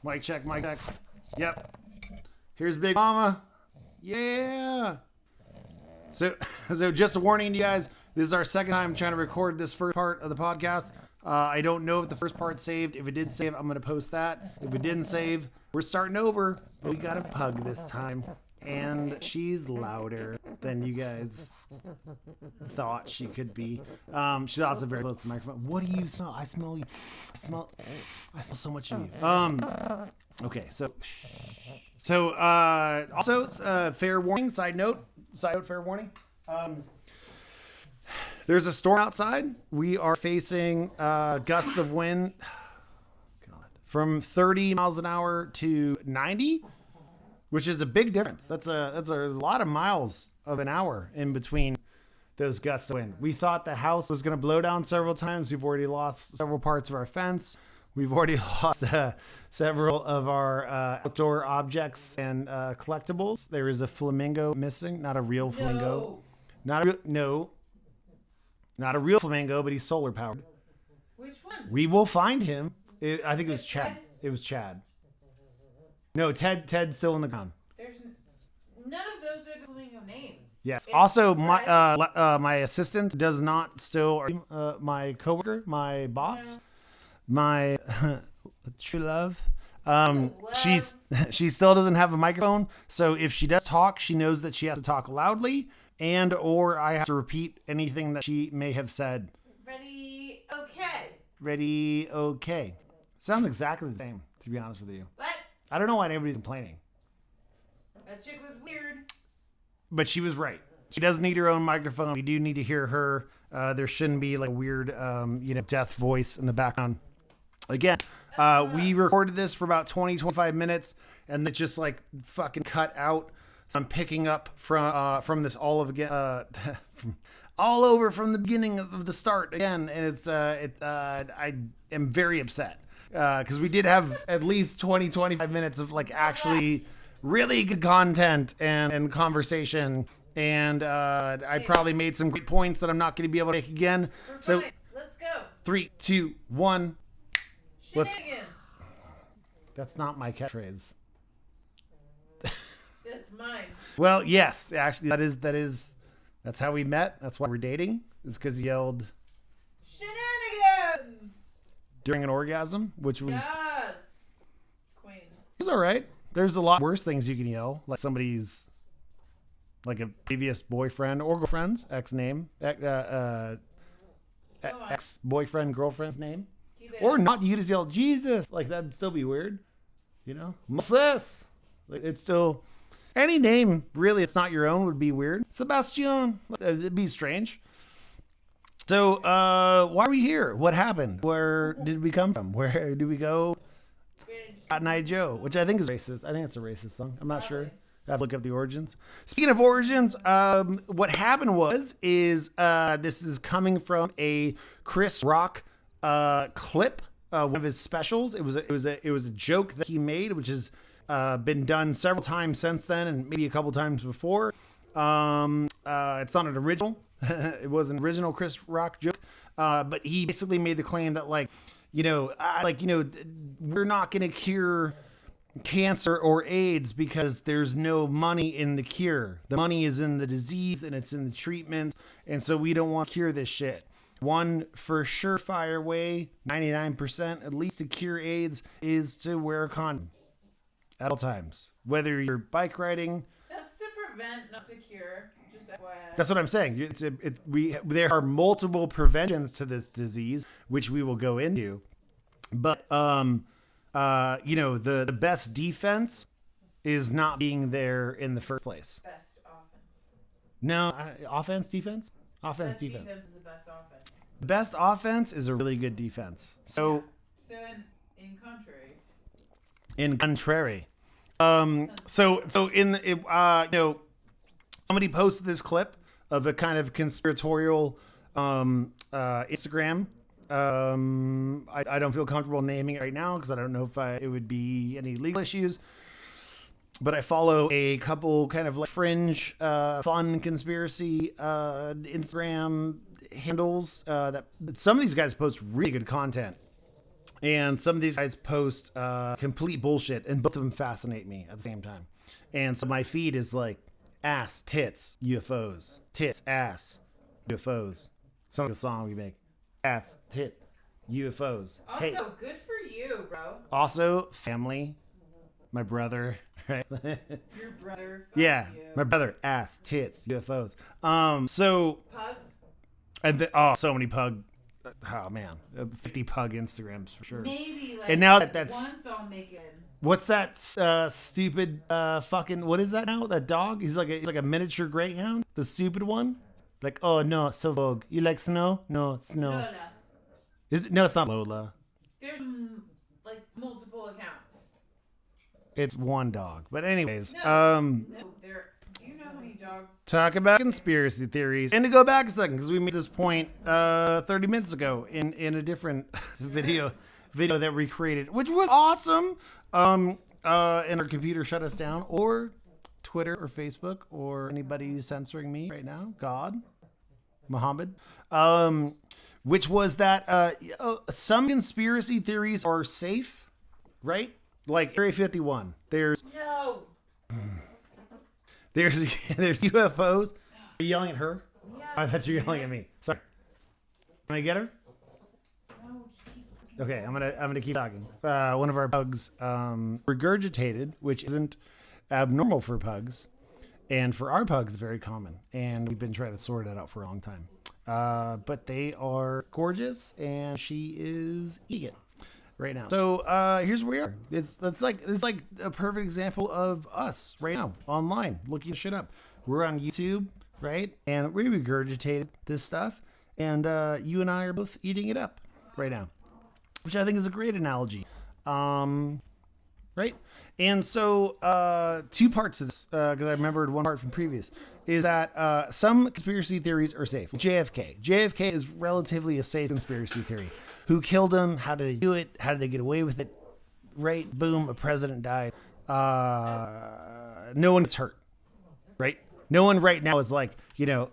Mic check, mic check. Yep. Here's Big Mama. Yeah. So just a warning to you guys. This is our second time trying to record this first part of the podcast. I don't know if the first part saved. If it did save, I'm going to post that. If it didn't save, we're starting over. But we got a pug this time. And she's louder than you guys thought she could be. She's also very close to the microphone. What do you smell? I smell you. I smell so much of you. Okay, so also fair warning. Side note, fair warning. There's a storm outside. We are facing gusts of wind from 30 miles an hour to 90. Which is a big difference. That's a lot of miles of an hour in between those gusts of wind. We thought the house was going to blow down several times. We've already lost several parts of our fence. We've already lost several of our outdoor objects and collectibles. There is a flamingo missing. Not a real flamingo. Not a real flamingo, but he's solar powered. Which one? We will find him. I think it was Chad. It was Chad. No, Ted's still in the ground. There's none of those are the flamingo names. Yes. It's also, my assistant does not still, my coworker, my boss, my true love. She still doesn't have a microphone. So if she does talk, she knows that she has to talk loudly, and or I have to repeat anything that she may have said. Ready? Okay. Sounds exactly the same, to be honest with you. What? I don't know why anybody's complaining. That chick was weird. But she was right. She does need her own microphone. We do need to hear her. There shouldn't be like a weird, death voice in the background. Again, we recorded this for about 20-25 minutes, and it just like fucking cut out. So I'm picking up from this all over from the beginning of the start again, and I am very upset. Because we did have at least 20-25 minutes of like actually really good content and conversation, and I probably made some great points that I'm not going to be able to make again. So let's go. 3, 2, 1. Shenanigans. That's not my catchphrase. That's mine. Well, yes, actually, that's how we met. That's why we're dating. It's because he yelled shenanigans during an orgasm, which was queen. It was all right. There's a lot worse things you can yell, like somebody's, like a previous boyfriend or girlfriend's ex-boyfriend, girlfriend's name, or not. You just yell Jesus, like that'd still be weird, Moses. It's still any name really. It's not your own would be weird. Sebastian, it'd be strange. So, why are we here? What happened? Where did we come from? Where do we go? Cotton Eye Joe, which I think is racist. I think it's a racist song. I'm not sure. I have to look up the origins. Speaking of origins, what happened was this is coming from a Chris Rock clip, one of his specials. It was a joke that he made, which has been done several times since then, and maybe a couple times before. It's not an original. It was an original Chris Rock joke, but he basically made the claim that we're not going to cure cancer or AIDS because there's no money in the cure. The money is in the disease and it's in the treatment, and so we don't want to cure this shit. One for surefire way, 99% at least, to cure AIDS is to wear a condom at all times, whether you're bike riding. That's to prevent, not to cure. That's what I'm saying. There are multiple preventions to this disease, which we will go into. But the best defense is not being there in the first place. Best offense. No, offense, defense. Offense, defense. Defense is the best offense. The best offense is a really good defense. So in contrary. In contrary. Somebody posted this clip of a kind of conspiratorial Instagram. I don't feel comfortable naming it right now because I don't know if it would be any legal issues. But I follow a couple kind of like fringe, fun conspiracy Instagram handles that some of these guys post really good content. And some of these guys post complete bullshit, and both of them fascinate me at the same time. And so my feed is like ass, tits, UFOs, tits, ass, UFOs. Some of the song we make, ass, tit, UFOs. Also, Hey, good for you, bro. also family, my brother, right? Your brother. Fuck Yeah, you. my brother, ass, tits, UFOs. So Pugs. and so many pug. Oh man, 50 pug Instagrams for sure. Maybe like And now that's once I'll make it. what's that stupid fucking what is that now? That dog? He's like a miniature greyhound. The stupid one. Like, oh no, so vogue. You like snow? No, it's snow. Lola. No, it's not Lola. There's like multiple accounts. It's one dog. But anyways, No, there. Do you know how many dogs? talk about conspiracy theories. And to go back a second, because we made this point 30 minutes ago in a different video that we created, which was awesome. And our computer shut us down, or Twitter or Facebook, or anybody censoring me right now. God, Muhammad. Which was that some conspiracy theories are safe, right? Like Area 51. There's No. there's UFOs. Are you yelling at her? Yeah. I thought you were yelling at me. Sorry. Can I get her? No, just keep. Okay, I'm gonna keep talking. One of our pugs regurgitated, which isn't abnormal for pugs, and for our pugs, very common. And we've been trying to sort that out for a long time. But they are gorgeous, and she is eating it right now. So here's where we are. It's like a perfect example of us right now online looking shit up. We're on YouTube, right? And we regurgitated this stuff, and you and I are both eating it up right now, which I think is a great analogy. Right? And so, two parts of this, because I remembered one part from previous, is that some conspiracy theories are safe. JFK. JFK is relatively a safe conspiracy theory. Who killed him? How did they do it? How did they get away with it? Right? Boom, a president died. No one gets hurt. Right? No one right now is like, no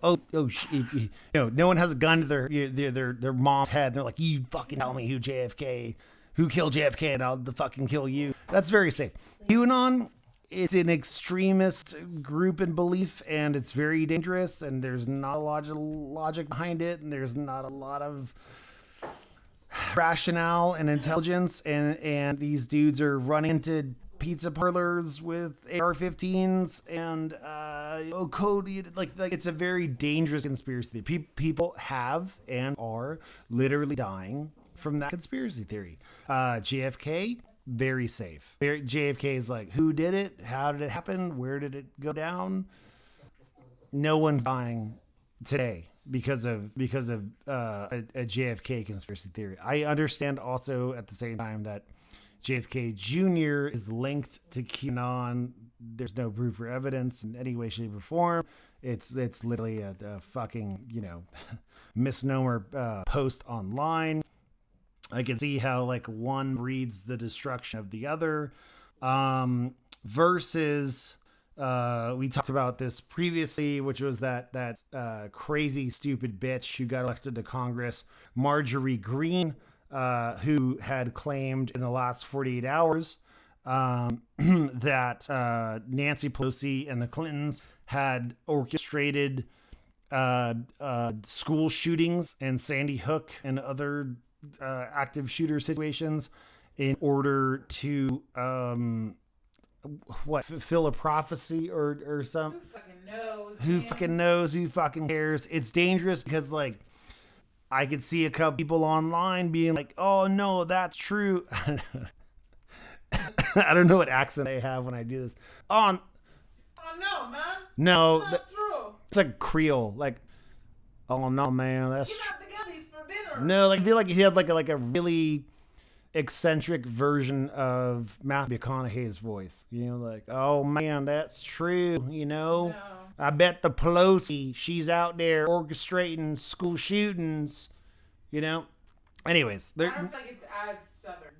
one has a gun to their mom's head. They're like, you fucking tell me who killed JFK, and I'll fucking kill you. That's very safe. QAnon is an extremist group and belief, and it's very dangerous, and there's not a lot of logic behind it, and there's not a lot of rationale and intelligence, and these dudes are running into pizza parlors with AR-15s and code. Like it's a very dangerous conspiracy theory. People have and are literally dying from that conspiracy theory. JFK, very safe. JFK is like, who did it? How did it happen? Where did it go down? No one's dying today because of a JFK conspiracy theory. I understand also at the same time that JFK Jr. is linked to QAnon. There's no proof or evidence in any way, shape, or form. It's literally a fucking misnomer post online. I can see how like one breeds the destruction of the other. Versus we talked about this previously, which was that crazy stupid bitch who got elected to Congress, Marjorie Greene, who had claimed in the last 48 hours that Nancy Pelosi and the Clintons had orchestrated school shootings and Sandy Hook and other active shooter situations in order to fulfill a prophecy or some. Who fucking knows? Who fucking knows? Who fucking cares? It's dangerous because like I could see a couple people online being like, "Oh no, that's true." I don't know what accent I have when I do this. Oh no, man. No, It's not true. it's like Creole. Like, oh no, man, that's You got the gummies for dinner. no. Like I feel like he had like a really eccentric version of Matthew McConaughey's voice. Like, oh man, that's true. No. I bet the Pelosi, she's out there orchestrating school shootings. Anyways, I don't feel like it's as southern.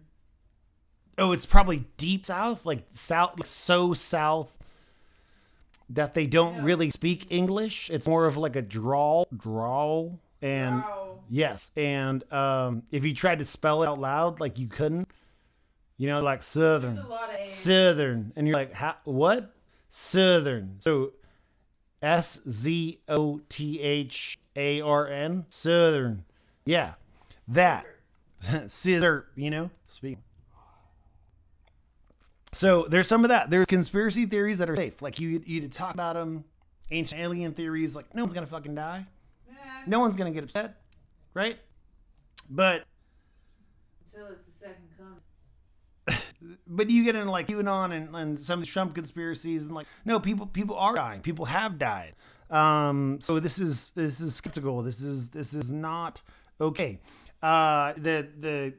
oh, it's probably deep south, like so south that they don't really speak English. It's more of like a drawl, and Wow. Yes. And if you tried to spell it out loud, like you couldn't, you know, like Southern, There's a lot of A's. Southern. And you're like, what? Southern. So SZOTHARN, Southern. Yeah. That. Scissor, you know, speaking. So there's some of that. There's conspiracy theories that are safe. Like you talk about them, ancient alien theories, like no one's going to fucking die. No one's going to get upset, right? But Until it's the second coming. but you get in like QAnon and some of the Trump conspiracies and like no, people are dying. People have died. So this is skeptical. This is not okay. The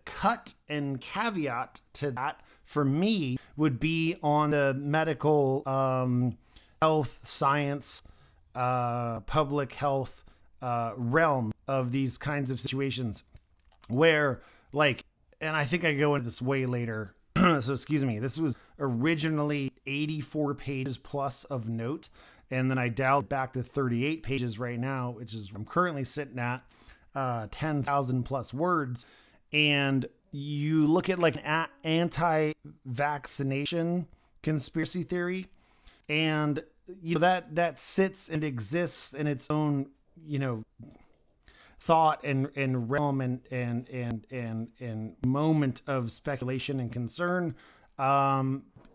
cut and caveat to that for me would be on the medical health science public health realm of these kinds of situations where like, and I think I go into this way later. So excuse me, this was originally 84 pages plus of notes. And then I dialed back to 38 pages right now, which is I'm currently sitting at 10,000 plus words. And you look at like an anti-vaccination conspiracy theory, and you know that sits and exists in its own, you know, thought and realm and moment of speculation and concern.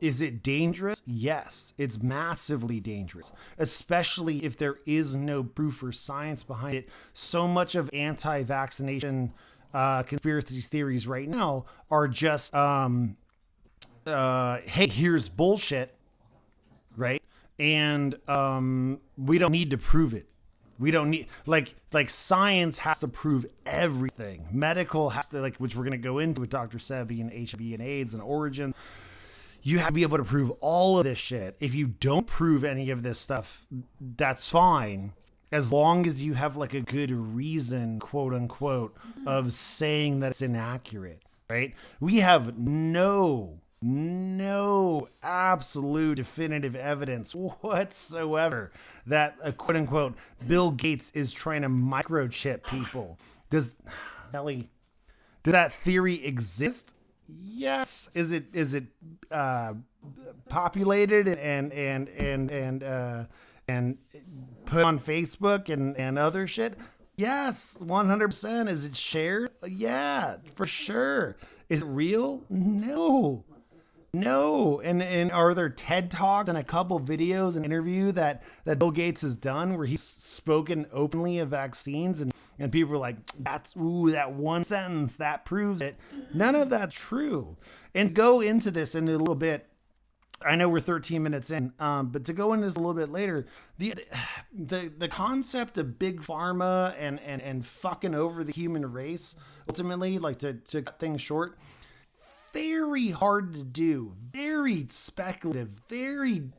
Is it dangerous? Yes, it's massively dangerous, especially if there is no proof or science behind it. So much of anti-vaccination conspiracy theories right now are just, hey, here's bullshit, right? And we don't need to prove it. We don't need like science has to prove everything. Medical has to, like, which we're gonna go into with Dr.Sebi and HIV and AIDS and origin. You have to be able to prove all of this shit. If you don't prove any of this stuff, that's fine. As long as you have like a good reason, quote unquote, of saying that it's inaccurate, right? We have no absolute definitive evidence whatsoever that quote unquote Bill Gates is trying to microchip people. Does that theory exist? Yes. Is it populated and put on Facebook and other shit? Yes, 100%. Is it shared? Yeah, for sure. Is it real? No. And are there TED Talks and a couple videos and interview that Bill Gates has done where he's spoken openly of vaccines and people are like, that one sentence that proves it. None of that's true. And go into this in a little bit. I know we're 13 minutes in, but to go into this a little bit later, the concept of big pharma and fucking over the human race, ultimately, like to cut things short, very hard to do, very speculative,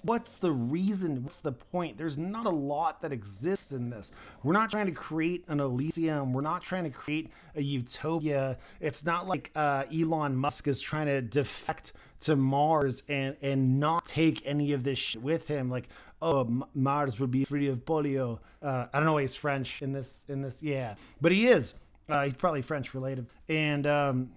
what's the reason, what's the point? There's not a lot that exists in this. We're not trying to create an Elysium. We're not trying to create a utopia. It's not like Elon Musk is trying to defect to Mars and not take any of this shit with him. Like, oh, Mars would be free of polio. I don't know why he's French in this. Yeah, but he is. He's probably French related. And,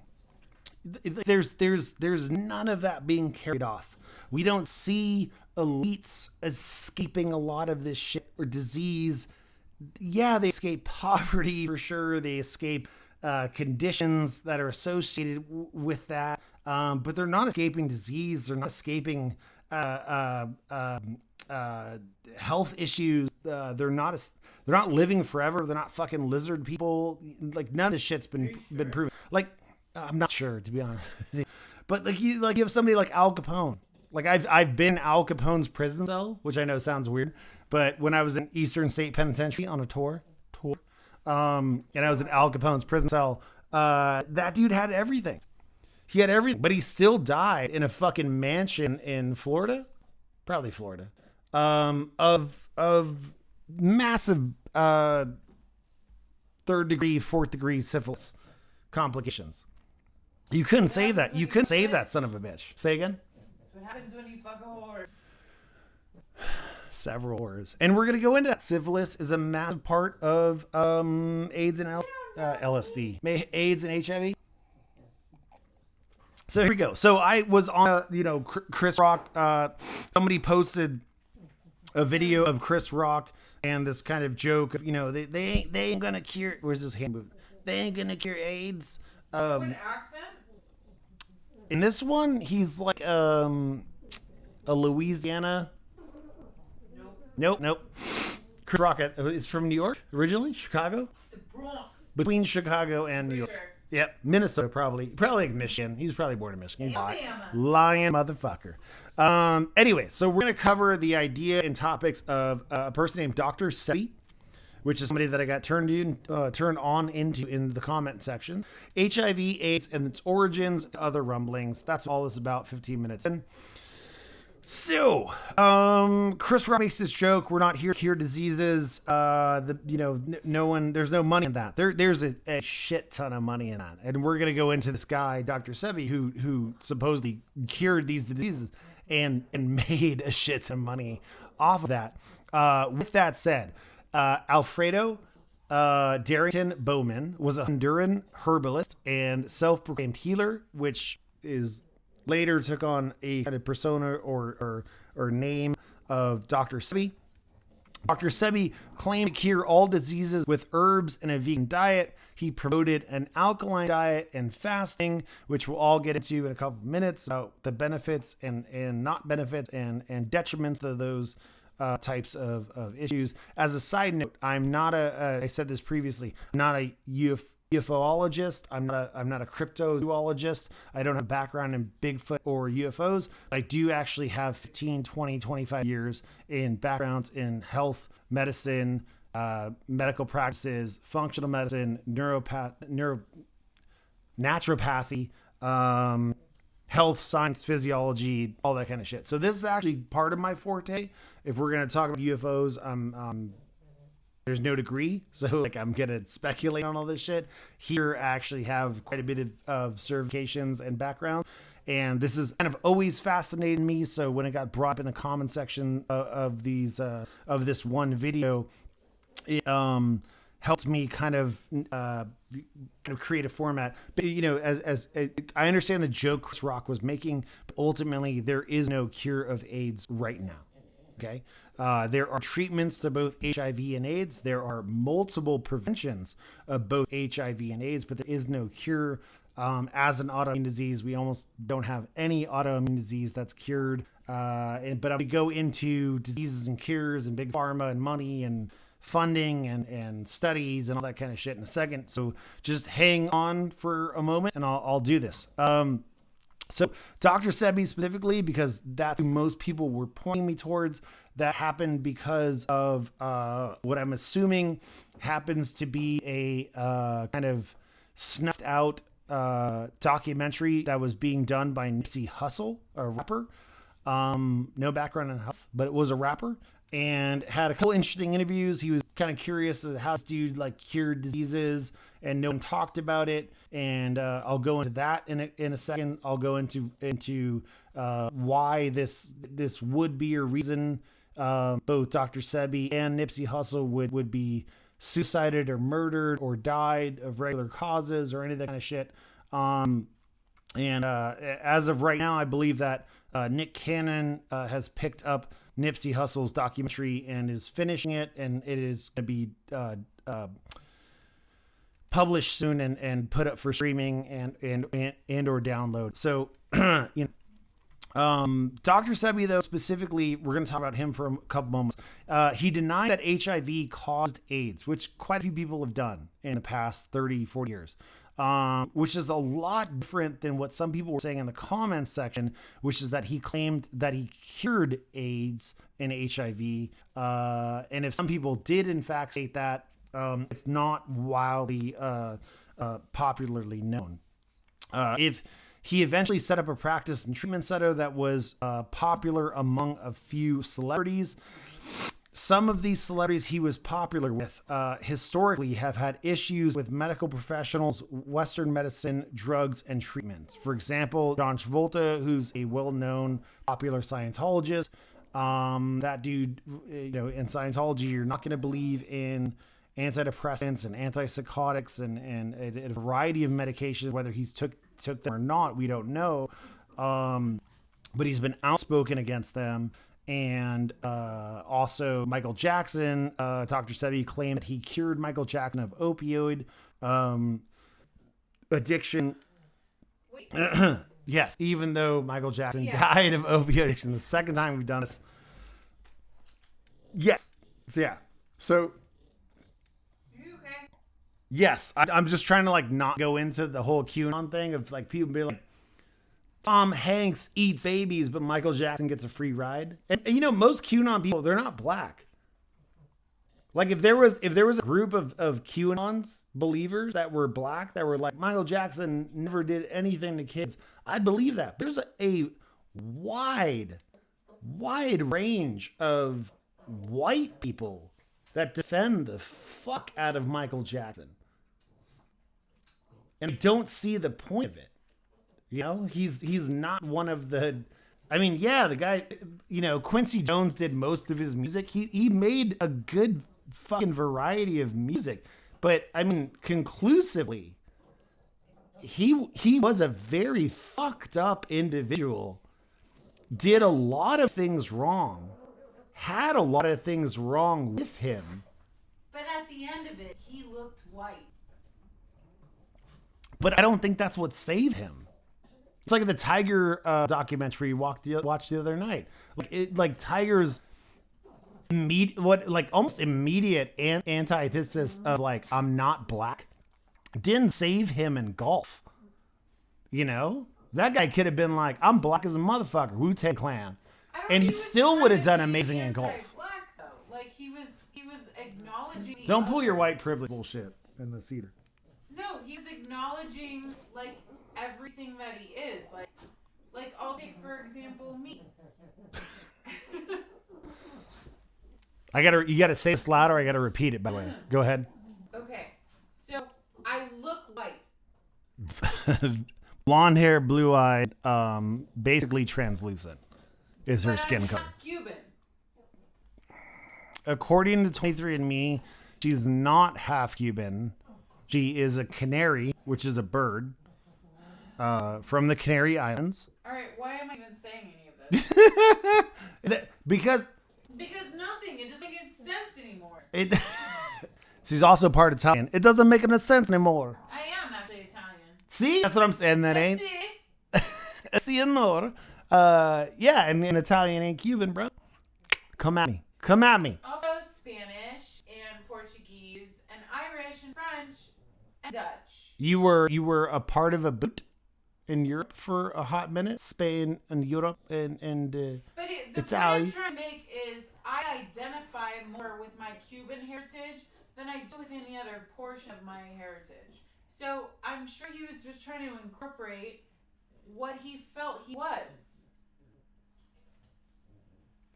there's none of that being carried off. We don't see elites escaping a lot of this shit or disease. Yeah, they escape poverty for sure. They escape conditions that are associated with that. But they're not escaping disease. They're not escaping health issues. They're not living forever. They're not fucking lizard people. Like none of this shit's been proven. Like, I'm not sure, to be honest. But you have somebody like Al Capone. Like I've been in Al Capone's prison cell, which I know sounds weird, but when I was in Eastern State Penitentiary on a tour, and I was in Al Capone's prison cell, that dude had everything. He had everything, but he still died in a fucking mansion in Florida, probably Florida, of massive 3rd degree, 4th degree syphilis complications. You couldn't save that. You couldn't save that son of a bitch. Say again? That's what happens when you fuck a whore. several wars. And we're going to go into that. Syphilis is a massive part of AIDS and LSD. AIDS and HIV. So here we go. So I was on, Chris Rock. Somebody posted a video of Chris Rock and this kind of joke of, they ain't going to cure. Where's his hand movement? They ain't going to cure AIDS. What accent? In this one, he's like a Louisiana. Nope. Chris Rock is from New York originally, Chicago. The Bronx. Between Chicago and New York. Sure. Yep, Minnesota probably like Michigan. He was probably born in Michigan. Alabama. Lying motherfucker. Anyway, so we're gonna cover the idea and topics of a person named Dr.Sebi, which is somebody that I got turned on into in the comment section. HIV, AIDS, and its origins, and other rumblings. That's all it's about. 15 minutes in. So, Chris Rock makes this joke. We're not here to cure diseases. No one. There's no money in that. There's a shit ton of money in that, and we're gonna go into this guy, Dr.Sebi, who supposedly cured these diseases and made a shit ton of money off of that. With that said, Alfredo Darrington Bowman was a Honduran herbalist and self-proclaimed healer, which is later took on a kind of persona or name of Dr. Sebi. Dr. Sebi claimed to cure all diseases with herbs and a vegan diet. He promoted an alkaline diet and fasting, which we'll all get into in a couple of minutes, about the benefits and not benefits and detriments of those types of issues. As a side note, I'm not I said this previously, I'm not a UFOologist. I'm not a cryptozoologist. I don't have a background in Bigfoot or UFOs. I do actually have 15, 20, 25 years in backgrounds in health, medicine, medical practices, functional medicine, naturopathy, health science, physiology, all that kind of shit. So this is actually part of my forte. If we're going to talk about UFOs, there's no degree, so I'm gonna speculate on all this shit. Here, I actually have quite a bit of certifications and background, and this is kind of always fascinated me. So when it got brought up in the comment section of this one video, it helped me kind of create a format. But as I understand the joke Chris Rock was making, but ultimately there is no cure of AIDS right now. Okay. There are treatments to both HIV and AIDS. There are multiple preventions of both HIV and AIDS, but there is no cure. As an autoimmune disease, we almost don't have any autoimmune disease that's cured. But we go into diseases and cures and big pharma and money and funding and studies and all that kind of shit in a second. So just hang on for a moment and I'll do this. So Dr. Sebi specifically, because that's who most people were pointing me towards, that happened because of what I'm assuming happens to be a kind of snuffed out documentary that was being done by Nipsey Hussle, a rapper. No background in health, but it was a rapper and had a couple interesting interviews. He was kind of curious as how this dude cured diseases and no one talked about it. And I'll go into that in a second. I'll go into why this would be a reason both Dr. Sebi and Nipsey Hussle would be suicided or murdered or died of regular causes or any of that kind of shit. As of right now, I believe that Nick Cannon has picked up Nipsey Hussle's documentary and is finishing it, and it is going to be published soon and put up for streaming and or download. So, Dr. Sebi, though, specifically, we're going to talk about him for a couple moments. He denied that HIV caused AIDS, which quite a few people have done in the past 30, 40 years. Which is a lot different than what some people were saying in the comments section, which is that he claimed that he cured AIDS and HIV. And if some people did in fact state that, it's not wildly popularly known. If he eventually set up a practice and treatment center that was popular among a few celebrities. Some of these celebrities he was popular with historically have had issues with medical professionals, Western medicine, drugs, and treatments. For example, John Travolta, who's a well-known popular Scientologist, That dude, in Scientology, you're not going to believe in antidepressants and antipsychotics and a variety of medications, whether he's took them or not, we don't know. But he's been outspoken against them. And also Michael Jackson, Dr. Sebi claimed that he cured Michael Jackson of opioid addiction. Yes, even though Michael Jackson died of opioid addiction the second time we've done this. Yes. So, yeah. So, yes, I'm just trying to like not go into the whole QAnon thing of like people being like, Tom Hanks eats babies, but Michael Jackson gets a free ride. And most QAnon people, they're not black. Like if there was a group of QAnon's believers that were black, that were like, Michael Jackson never did anything to kids, I'd believe that. There's a wide range of white people that defend the fuck out of Michael Jackson. And I don't see the point of it. He's not one of the, the guy, Quincy Jones did most of his music. He made a good fucking variety of music, but conclusively, he was a very fucked up individual, did a lot of things wrong, had a lot of things wrong with him. But at the end of it, he looked white. But I don't think that's what saved him. It's like the Tiger documentary we watched the other night. Tiger's almost immediate antithesis of like, I'm not black, didn't save him in golf. That guy could have been like, I'm black as a motherfucker, Wu-Tang Clan, and he still would have done amazing in golf. Black though, like he was acknowledging. Don't pull your white privilege bullshit in the cedar. No, he's acknowledging like everything that he is. Like I'll take for example me. You gotta say this louder. I gotta repeat it, by the way. Go ahead. Okay, so I look white. Blonde hair, blue eyed, basically translucent is her skin color. Cuban. According to 23andMe, she's not half Cuban. She is a canary, which is a bird, from the Canary Islands. All right, why am I even saying any of this? Because nothing. It doesn't make any sense anymore. She's also part Italian. It doesn't make any sense anymore. I am actually Italian. See? That's what I'm saying. That ain't. See, no. And Italian ain't Cuban, bro. Come at me. Also Spanish and Portuguese and Irish and French and Dutch. You were a part of a boot in Europe for a hot minute, Spain and Europe and the Italy. point I'm trying to make is I identify more with my Cuban heritage than I do with any other portion of my heritage. So I'm sure he was just trying to incorporate what he felt he was.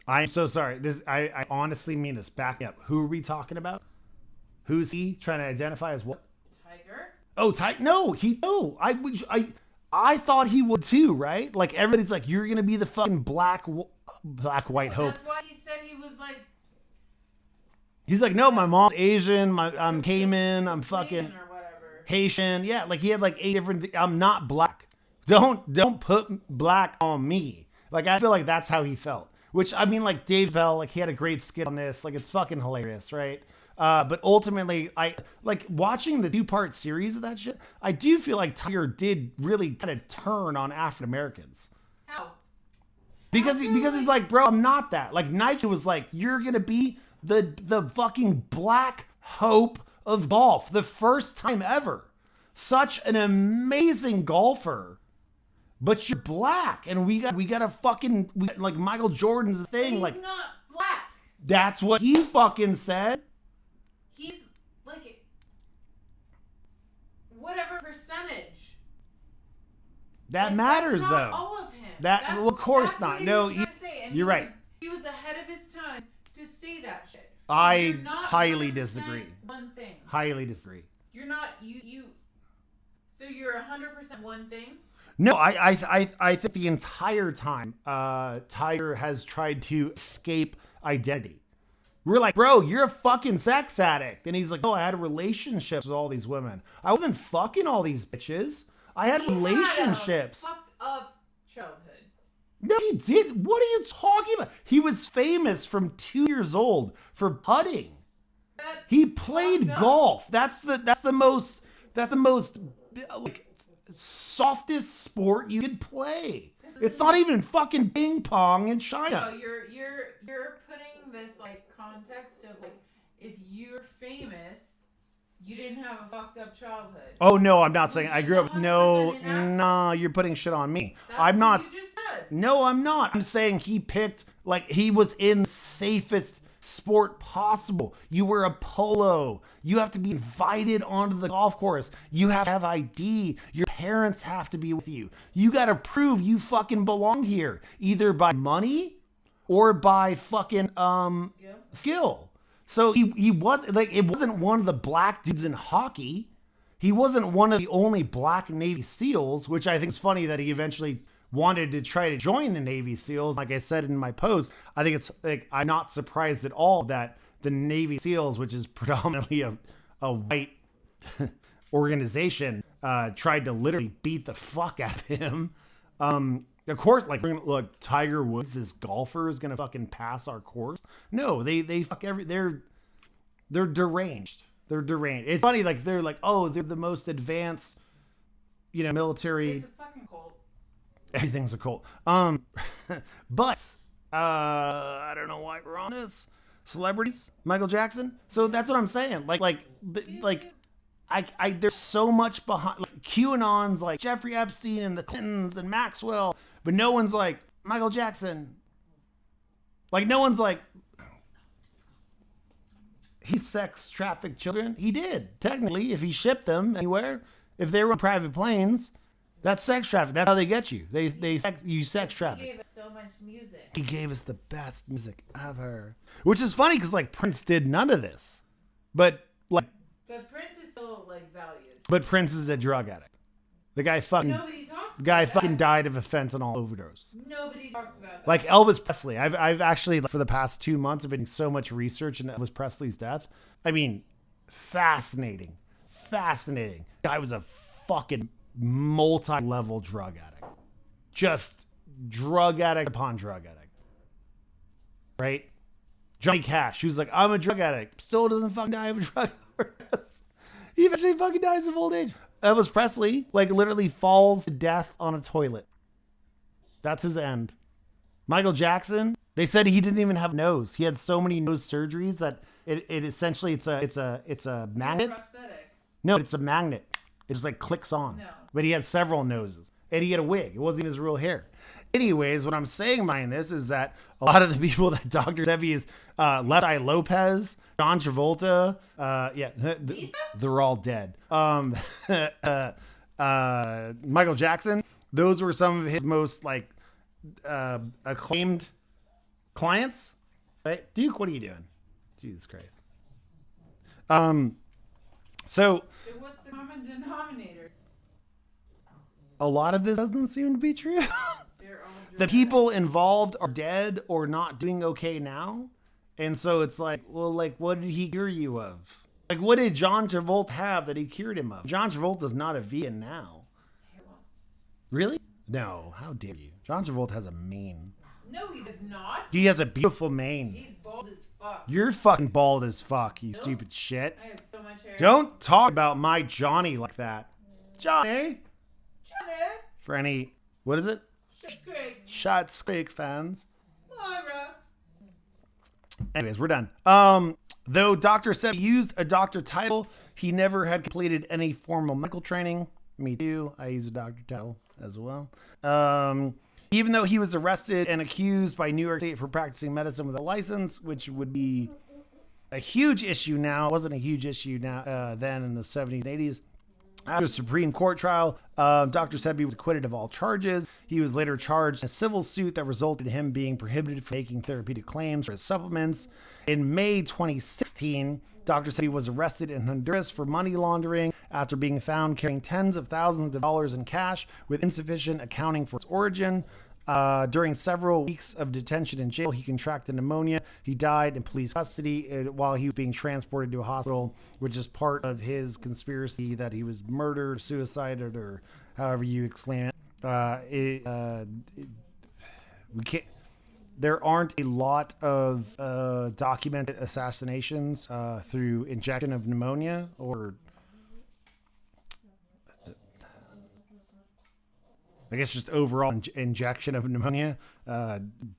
I'm so sorry. I honestly mean this. Back up. Who are we talking about? Who's he trying to identify as what? Tiger. Oh, No, I thought he would too, right? Like everybody's like, you're gonna be the fucking black white hope. That's why he said he was like. He's like, no, my mom's Asian. I'm Cayman. I'm fucking or whatever. Haitian. Yeah, like he had like 8 different. I'm not black. Don't put black on me. Like I feel like that's how he felt. Which like Dave Bell, like he had a great skit on this. Like it's fucking hilarious, right? But ultimately, I like watching the 2-part series of that shit. I do feel like Tiger did really kind of turn on African Americans. How? Because he's like, bro, I'm not that. Like Nike was like, you're gonna be the fucking black hope of golf, the first time ever. Such an amazing golfer, but you're black, and we got a fucking like Michael Jordan's the thing. He's like not black. That's what he fucking said. He's like whatever percentage. That like, matters that's not though. all of him. Well, of course not. No, you're right. He was ahead of his time to say that shit. I highly disagree. One thing. Highly disagree. You're not you. So you're 100% one thing. No, I think the entire time Tiger has tried to escape identity. We're like, bro, you're a fucking sex addict. And he's like, oh, I had relationships with all these women. I wasn't fucking all these bitches. I had relationships. Had a fucked up childhood. No, he did. What are you talking about? He was famous from 2 years old for putting. He played golf. That's the most like softest sport you could play. It's not even fucking ping pong in China. No, you're putting this like context of like if you're famous, you didn't have a fucked up childhood. Oh no, I'm not saying I grew up. No, you're putting shit on me. I'm not. What you just said. No, I'm not. I'm saying he picked like he was in the safest sport possible. You wear a polo. You have to be invited onto the golf course. You have to have ID. Your parents have to be with you. You got to prove you fucking belong here, either by money or by fucking skill. So he was like, it wasn't one of the black dudes in hockey. He wasn't one of the only black Navy SEALs, which I think is funny that he eventually wanted to try to join the Navy SEALs. Like I said in my post, I think it's like, I'm not surprised at all that the Navy SEALs, which is predominantly a white organization, tried to literally beat the fuck out of him. Of course, like, look, Tiger Woods, this golfer, is gonna fucking pass our course. No, they're deranged. They're deranged. It's funny, like they're like, oh, they're the most advanced, military. It's a fucking cult. Everything's a cult. But I don't know why we're on this. Celebrities, Michael Jackson. So that's what I'm saying. Like, there's so much behind. Like, QAnon's like Jeffrey Epstein and the Clintons and Maxwell, but no one's like Michael Jackson. Like, no one's like, he sex trafficked children. He did, technically, if he shipped them anywhere. If they were on private planes, that's sex trafficking. That's how they get you. You sex traffic. He gave us so much music. He gave us the best music ever. Which is funny because like Prince did none of this. But Prince is still like valued. But Prince is a drug addict. The guy fucking Nobody talks about that. died of a fentanyl overdose. Nobody talks about that. Like Elvis Presley. I've actually, for the past 2 months, I've been doing so much research into Elvis Presley's death. I mean, fascinating. Guy was a fucking multi-level drug addict. Just drug addict upon drug addict. Right? Johnny Cash, who's like, I'm a drug addict. Still doesn't fucking die of a drug overdose. He eventually fucking dies of old age. Elvis Presley, like, literally falls to death on a toilet. That's his end. Michael Jackson, they said he didn't even have a nose. He had so many nose surgeries that it essentially it's a magnet. Prosthetic. No, it's a magnet. It just like clicks on. No. But he had several noses. And he had a wig. It wasn't even his real hair. Anyways, what I'm saying by this is that a lot of the people that Dr. Sebi is Left Eye Lopez, John Travolta, they're all dead. Michael Jackson, those were some of his most like acclaimed clients. Right? Duke, what are you doing? Jesus Christ. So what's the common denominator? a lot of this doesn't seem to be true. The people involved are dead or not doing okay now. And so it's like, well, like, what did he cure you of? Like, what did John Travolta have that he cured him of? John Travolta's not a vegan now. Really? No, how dare you? John Travolta has a mane. No, he does not. He has a beautiful mane. He's bald as fuck. You're fucking bald as fuck, you stupid shit. I have so much hair. Don't talk about my Johnny like that. Johnny! For any, what is it? Shots Creek fans. Laura. Anyways, we're done. Though Dr. Sebi used a doctor title, he never had completed any formal medical training. Me too. I use a doctor title as well. Even though he was arrested and accused by New York State for practicing medicine with a license, which would be a huge issue now. It wasn't a huge issue now then in the 70s and 80s. After a Supreme Court trial, Dr. Sebi was acquitted of all charges. He was later charged in a civil suit that resulted in him being prohibited from making therapeutic claims for his supplements. In May 2016, Dr. Sebi was arrested in Honduras for money laundering after being found carrying tens of thousands of dollars in cash with insufficient accounting for its origin. During several weeks of detention in jail, he contracted pneumonia. He died in police custody while he was being transported to a hospital, which is part of his conspiracy that he was murdered, suicided, or however you explain it. We can't. There aren't a lot of documented assassinations through injection of pneumonia or I guess just overall injection of pneumonia,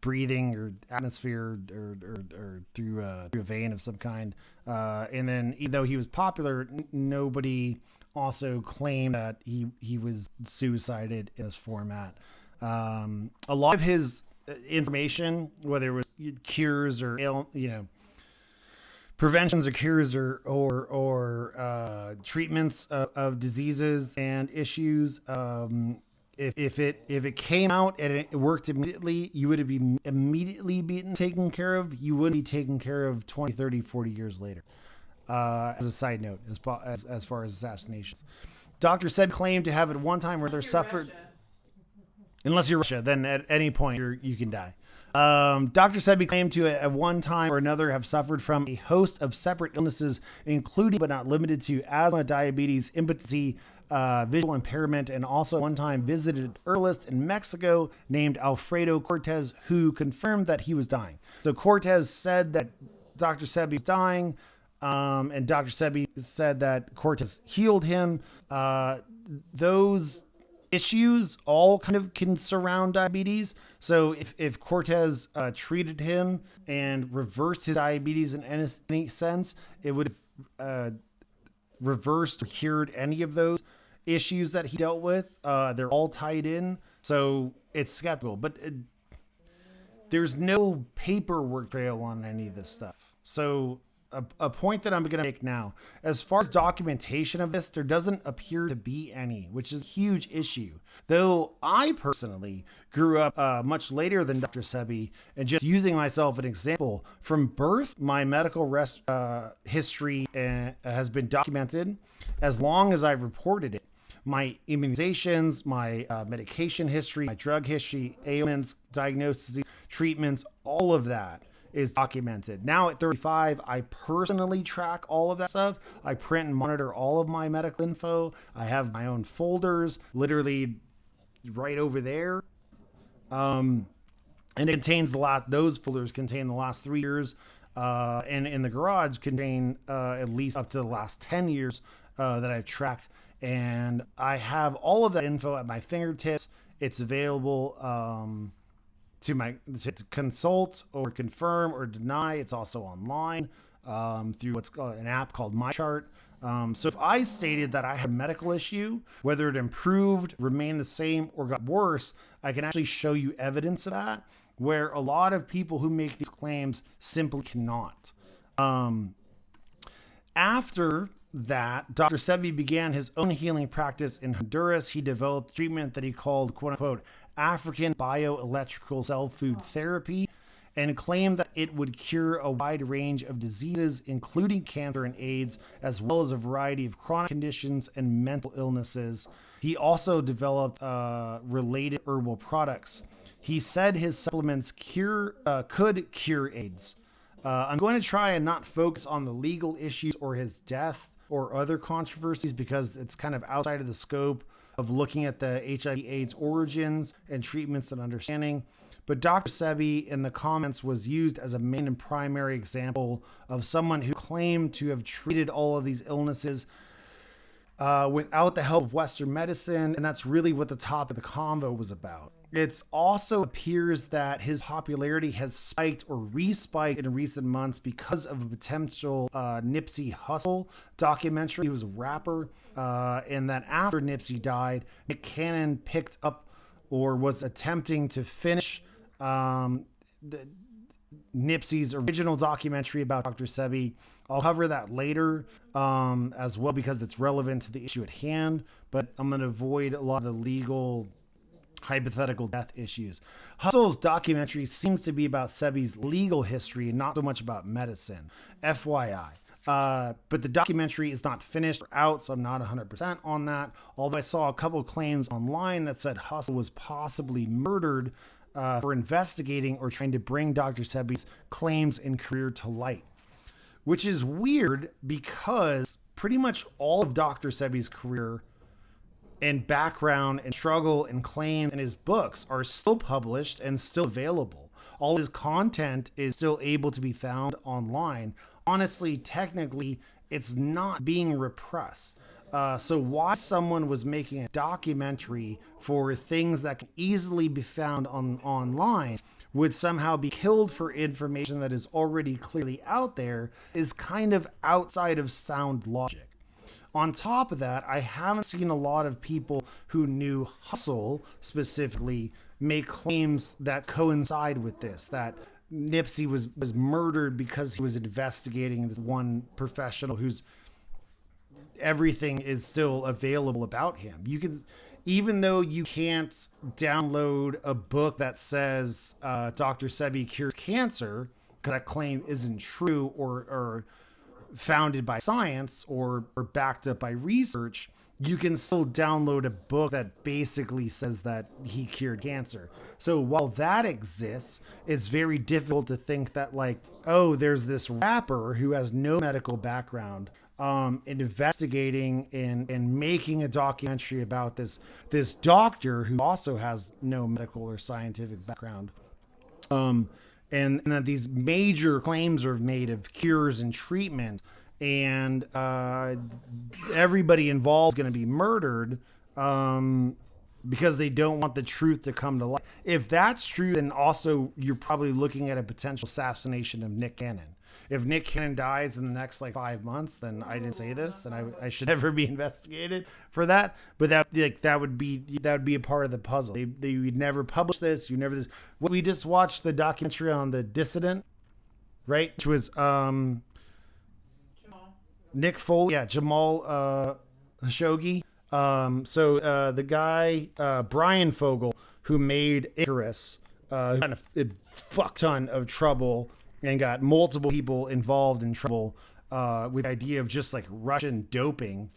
breathing or atmosphere or through a vein of some kind. And then even though he was popular, nobody also claimed that he was suicided in this format. A lot of his information, whether it was cures or preventions or cures or treatments of diseases and issues, if it came out and it worked immediately, you would have been immediately taken care of. You wouldn't be taken care of 20, 30, 40 years later. As a side note, as far as assassinations, Dr. Sebi claimed to have at one time where they suffered. Russia. Unless you're Russia, then at any point you can die. Dr. Sebi claimed to at one time or another have suffered from a host of separate illnesses, including but not limited to asthma, diabetes, impotency, visual impairment, and also one time visited a herbalist in Mexico named Alfredo Cortez, who confirmed that he was dying. So Cortez said that Dr. Sebi was dying, and Dr. Sebi said that Cortez healed him. Those issues all kind of can surround diabetes. So if Cortez treated him and reversed his diabetes in any sense, it would have reversed or cured any of those issues that he dealt with. They're all tied in, so it's skeptical. But there's no paperwork trail on any of this stuff. So a point that I'm going to make now, as far as documentation of this, there doesn't appear to be any, which is a huge issue. Though I personally grew up much later than Dr. Sebi, and just using myself as an example, from birth, my medical history has been documented as long as I've reported it. My immunizations, my medication history, my drug history, ailments, diagnoses, treatments, all of that is documented. Now at 35, I personally track all of that stuff. I print and monitor all of my medical info. I have my own folders, literally right over there. And it contains those folders contain the last 3 years, and in the garage contain at least up to the last 10 years that I've tracked. And I have all of that info at my fingertips. It's available to consult or confirm or deny. It's also online through what's called an app called MyChart. So if I stated that I had a medical issue, whether it improved, remained the same, or got worse, I can actually show you evidence of that, where a lot of people who make these claims simply cannot. After that, Dr. Sebi began his own healing practice in Honduras. He developed treatment that he called, quote unquote, African bioelectrical cell food therapy, and claimed that it would cure a wide range of diseases, including cancer and AIDS, as well as a variety of chronic conditions and mental illnesses. He also developed related herbal products. He said his supplements could cure AIDS. I'm going to try and not focus on the legal issues or his death or other controversies because it's kind of outside of the scope of looking at the HIV/AIDS origins and treatments and understanding. But Dr. Sebi in the comments was used as a main and primary example of someone who claimed to have treated all of these illnesses without the help of Western medicine. And that's really what the top of the convo was about. It also appears that his popularity has spiked or respiked in recent months because of a potential Nipsey Hussle documentary. He was a rapper, and that after Nipsey died, Nick Cannon picked up or was attempting to finish Nipsey's original documentary about Dr. Sebi. I'll cover that later as well because it's relevant to the issue at hand, but I'm going to avoid a lot of the legal hypothetical death issues. Hustle's documentary seems to be about Sebi's legal history and not so much about medicine. FYI. But the documentary is not finished or out, so I'm not 100% on that. Although I saw a couple claims online that said Hustle was possibly murdered for investigating or trying to bring Dr. Sebi's claims and career to light. Which is weird because pretty much all of Dr. Sebi's career and background and struggle and claim in his books are still published and still available. All his content is still able to be found online. Honestly, technically, it's not being repressed. So why someone was making a documentary for things that can easily be found online would somehow be killed for information that is already clearly out there is kind of outside of sound logic. On top of that, I haven't seen a lot of people who knew Hustle specifically make claims that coincide with this, that Nipsey was murdered because he was investigating this one professional whose everything is still available about him. You can, even though you can't download a book that says Dr. Sebi cures cancer, because that claim isn't true or founded by science or backed up by research, you can still download a book that basically says that he cured cancer. So while that exists, it's very difficult to think that like, oh, there's this rapper who has no medical background investigating and making a documentary about this doctor who also has no medical or scientific background. And that these major claims are made of cures and treatment, and everybody involved is going to be murdered because they don't want the truth to come to light. If that's true, then also you're probably looking at a potential assassination of Nick Cannon. If Nick Cannon dies in the next 5 months, then I didn't say this, and I should never be investigated for that. But that would be a part of the puzzle. They would never publish this. You never this. We just watched the documentary on the dissident, right? Which was Jamal. Nick Foley, Jamal Khashoggi. So the guy Brian Fogel, who made Icarus, got in a fuck ton of trouble and got multiple people involved in trouble with the idea of just Russian doping.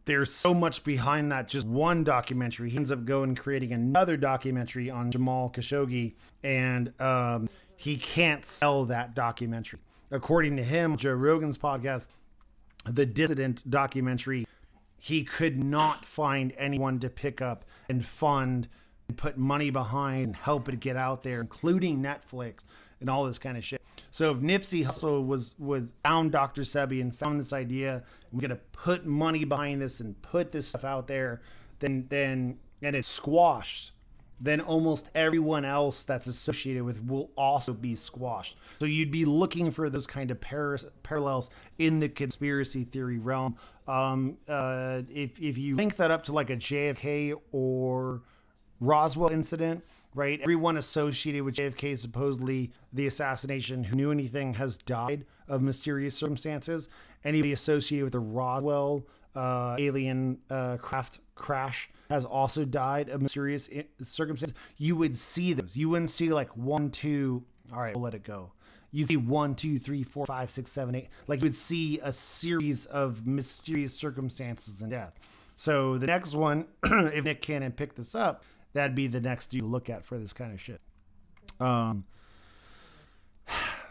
There's so much behind that just one documentary. He ends up going and creating another documentary on Jamal Khashoggi, and he can't sell that documentary. According to him, Joe Rogan's podcast, the Dissident documentary, he could not find anyone to pick up and fund and put money behind and help it get out there, including Netflix and all this kind of shit. So if Nipsey Hussle found Dr. Sebi and found this idea, we're gonna put money behind this and put this stuff out there, then and it's squashed, then almost everyone else that's associated with will also be squashed. So you'd be looking for those kind of parallels in the conspiracy theory realm. If you link that up to a JFK or Roswell incident, right? Everyone associated with JFK, supposedly the assassination, who knew anything, has died of mysterious circumstances. Anybody associated with the Roswell alien craft crash has also died of mysterious circumstances. You would see those. You wouldn't see 1, 2. All right, we'll let it go. You'd see 1, 2, 3, 4, 5, 6, 7, 8. You would see a series of mysterious circumstances and death. So the next one, if Nick Cannon picked this up, that'd be the next you look at for this kind of shit.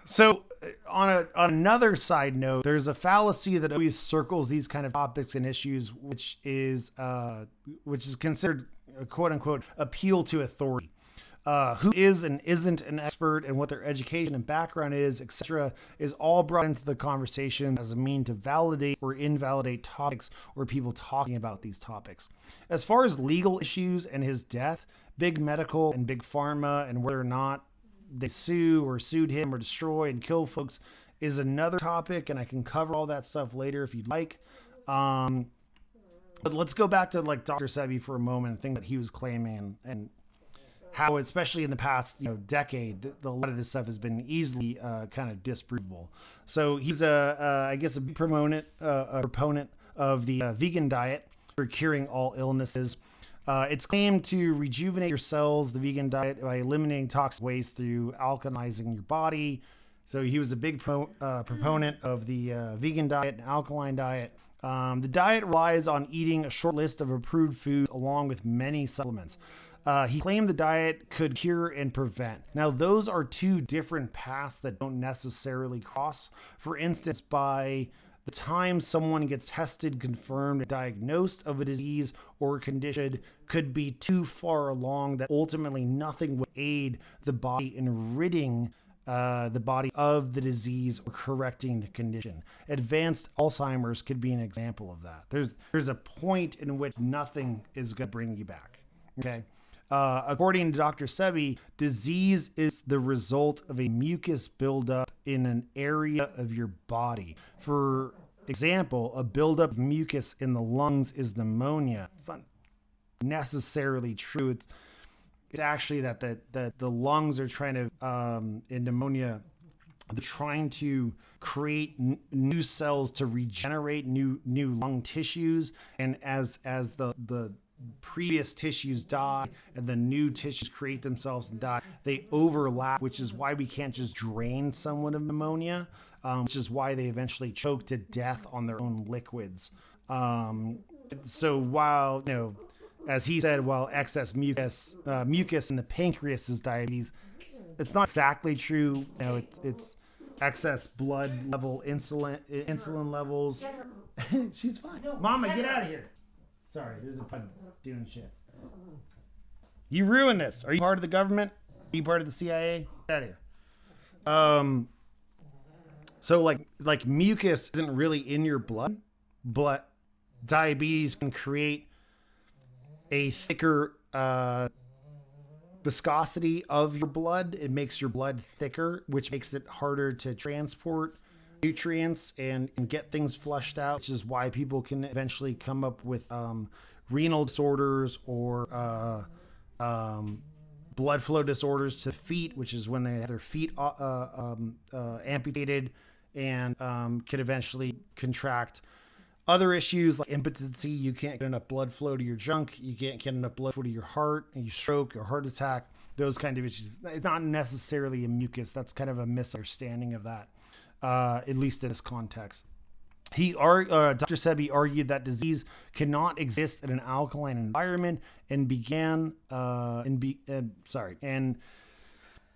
So on another side note, there's a fallacy that always circles these kind of topics and issues, which is considered a quote unquote appeal to authority. Who is and isn't an expert and what their education and background is, etc., is all brought into the conversation as a mean to validate or invalidate topics or people talking about these topics. As far as legal issues and his death, big medical and big pharma and whether or not they sue or sued him or destroy and kill folks is another topic, and I can cover all that stuff later if you'd like. But let's go back to like Dr. Sebi for a moment and think that he was claiming and how, especially in the past, decade, a lot of this stuff has been easily kind of disprovable. So he's I guess a proponent of the vegan diet for curing all illnesses. It's claimed to rejuvenate your cells, the vegan diet, by eliminating toxic waste through alkalizing your body. So he was a big proponent of the vegan diet and alkaline diet. The diet relies on eating a short list of approved foods along with many supplements. He claimed the diet could cure and prevent. Now, those are two different paths that don't necessarily cross. For instance, by the time someone gets tested, confirmed, and diagnosed of a disease or condition could be too far along that ultimately nothing would aid the body in ridding the body of the disease or correcting the condition. Advanced Alzheimer's could be an example of that. There's a point in which nothing is going to bring you back. Okay. According to Dr. Sebi, disease is the result of a mucus buildup in an area of your body. For example, a buildup of mucus in the lungs is pneumonia. It's not necessarily true. It's actually that the lungs are trying to, in pneumonia, they're trying to create new cells to regenerate new lung tissues. And as the previous tissues die and the new tissues create themselves and die, they overlap, which is why we can't just drain someone of pneumonia, which is why they eventually choke to death on their own liquids. So while, as he said, while excess mucus in the pancreas is diabetes, it's not exactly true. It's excess blood level insulin levels. She's fine. Mama, get out of here. Sorry, this is a pun doing shit. You ruined this. Are you part of the government? Are you part of the CIA? Get out of here. So like mucus isn't really in your blood, but diabetes can create a thicker viscosity of your blood. It makes your blood thicker, which makes it harder to transport nutrients and get things flushed out, which is why people can eventually come up with renal disorders or blood flow disorders to the feet, which is when they have their feet amputated and can eventually contract other issues like impotency. You can't get enough blood flow to your junk. You can't get enough blood flow to your heart, and you stroke or heart attack, those kind of issues. It's not necessarily a mucus. That's kind of a misunderstanding of that. At least in this context. Dr. Sebi argued that disease cannot exist in an alkaline environment and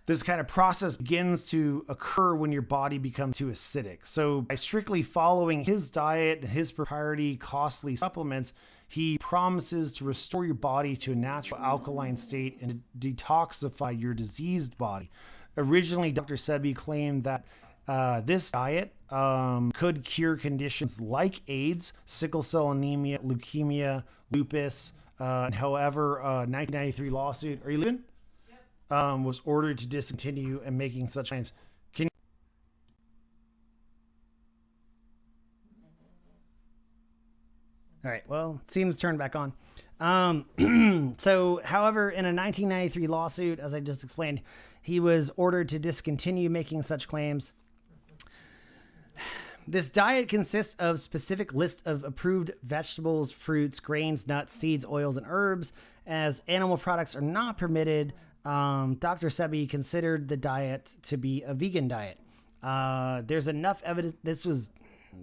this kind of process begins to occur when your body becomes too acidic. So by strictly following his diet and his proprietary costly supplements, he promises to restore your body to a natural alkaline state and detoxify your diseased body. Originally, Dr. Sebi claimed that this diet could cure conditions like AIDS, sickle cell anemia, leukemia, lupus. However, 1993 lawsuit, are you leaving? Yep. Was ordered to discontinue and making such claims. All right, well, seems turned back on. So, however, in a 1993 lawsuit, as I just explained, he was ordered to discontinue making such claims. This diet consists of specific lists of approved vegetables, fruits, grains, nuts, seeds, oils, and herbs. As animal products are not permitted, Dr. Sebi considered the diet to be a vegan diet. There's enough evidence. This was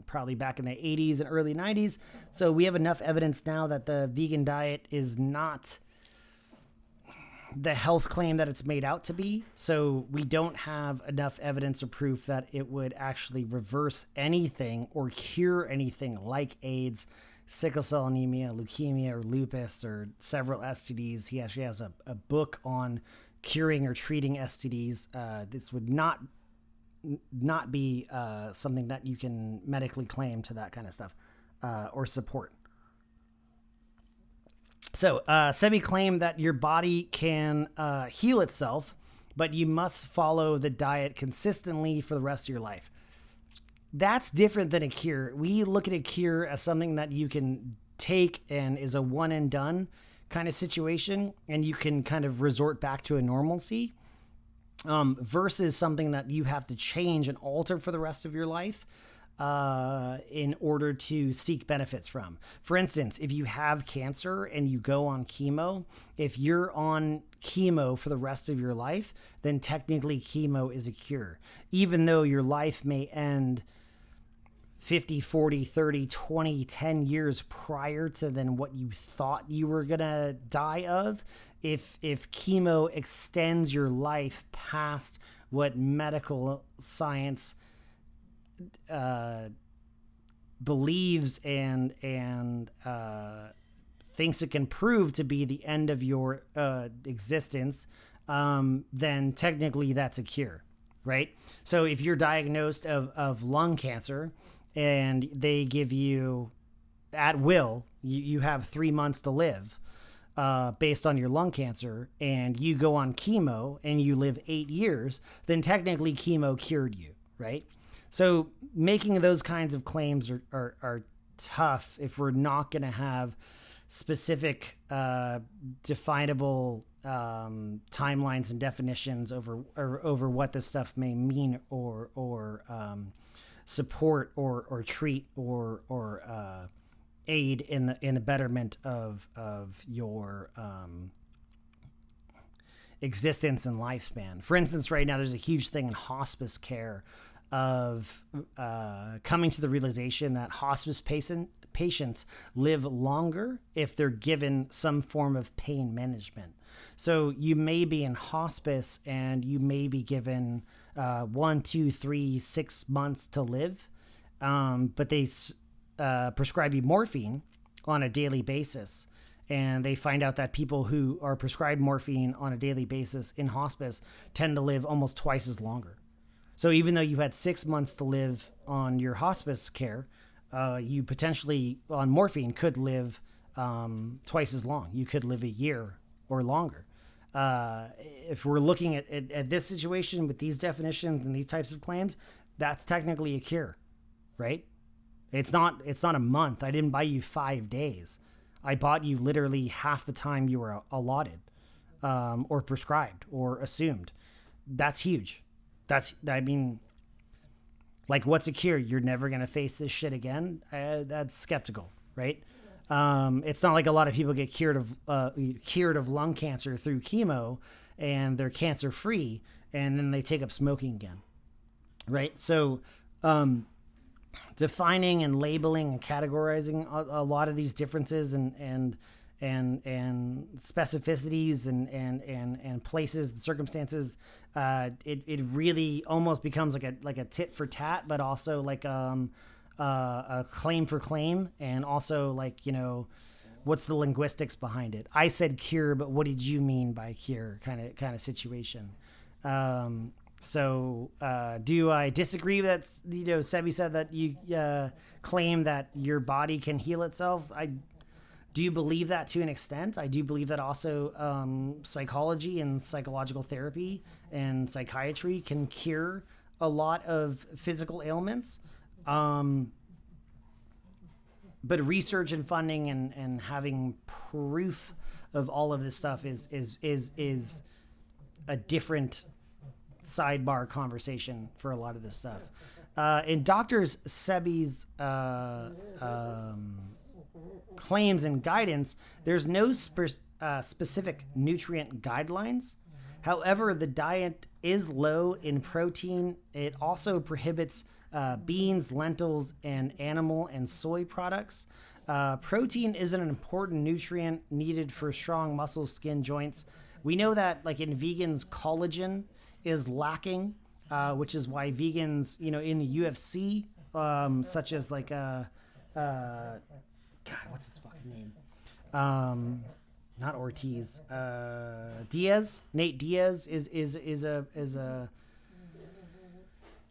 probably back in the 80s and early 90s. So we have enough evidence now that the vegan diet is not the health claim that it's made out to be. So we don't have enough evidence or proof that it would actually reverse anything or cure anything like AIDS, sickle cell anemia, leukemia, or lupus, or several STDs. He actually has a book on curing or treating STDs. This would not be something that you can medically claim to that kind of stuff or support. So, Sebi claimed that your body can heal itself, but you must follow the diet consistently for the rest of your life. That's different than a cure. We look at a cure as something that you can take and is a one and done kind of situation, and you can kind of resort back to a normalcy, versus something that you have to change and alter for the rest of your life in order to seek benefits from. For instance, if you have cancer and you go on chemo, if you're on chemo for the rest of your life, then technically chemo is a cure. Even though your life may end 50, 40, 30, 20, 10 years prior to then what you thought you were going to die of, if chemo extends your life past what medical science believes and thinks it can prove to be the end of your existence, then technically that's a cure, right? So if you're diagnosed of lung cancer and they give you at will, you have 3 months to live based on your lung cancer, and you go on chemo and you live 8 years, then technically chemo cured you, right? So making those kinds of claims are tough if we're not going to have specific definable timelines and definitions over what this stuff may mean or support or treat or aid in the betterment of your existence and lifespan. For instance, right now there's a huge thing in hospice care of coming to the realization that hospice patients live longer if they're given some form of pain management. So you may be in hospice and you may be given 1, 2, 3, 6 months to live, but they prescribe you morphine on a daily basis. And they find out that people who are prescribed morphine on a daily basis in hospice tend to live almost twice as longer. So even though you had 6 months to live on your hospice care, you potentially on morphine could live twice as long. You could live a year or longer. If we're looking at this situation with these definitions and these types of claims, that's technically a cure, right? It's not a month. I didn't buy you 5 days. I bought you literally half the time you were allotted, or prescribed or assumed. That's huge. What's a cure? You're never going to face this shit again? That's skeptical, right? It's not like a lot of people get cured of lung cancer through chemo and they're cancer free and then they take up smoking again, right? So defining and labeling and categorizing a lot of these differences and specificities and places and circumstances, it really almost becomes like a tit for tat, but also like a claim for claim, and also what's the linguistics behind it? I said cure, but what did you mean by cure? Kind of situation. So do I disagree that Sebi said that you claim that your body can heal itself? I do believe that to an extent. I do believe that also psychology and psychological therapy and psychiatry can cure a lot of physical ailments. But research and funding and having proof of all of this stuff is a different sidebar conversation for a lot of this stuff. In Dr. Sebi's claims and guidance, there's no specific nutrient guidelines. However, the diet is low in protein. It also prohibits beans, lentils, and animal and soy products. Protein is an important nutrient needed for strong muscles, skin, joints. We know that in vegans, collagen is lacking, which is why vegans, in the UFC, such as God, what's his fucking name? Not Ortiz. Diaz. Nate Diaz is a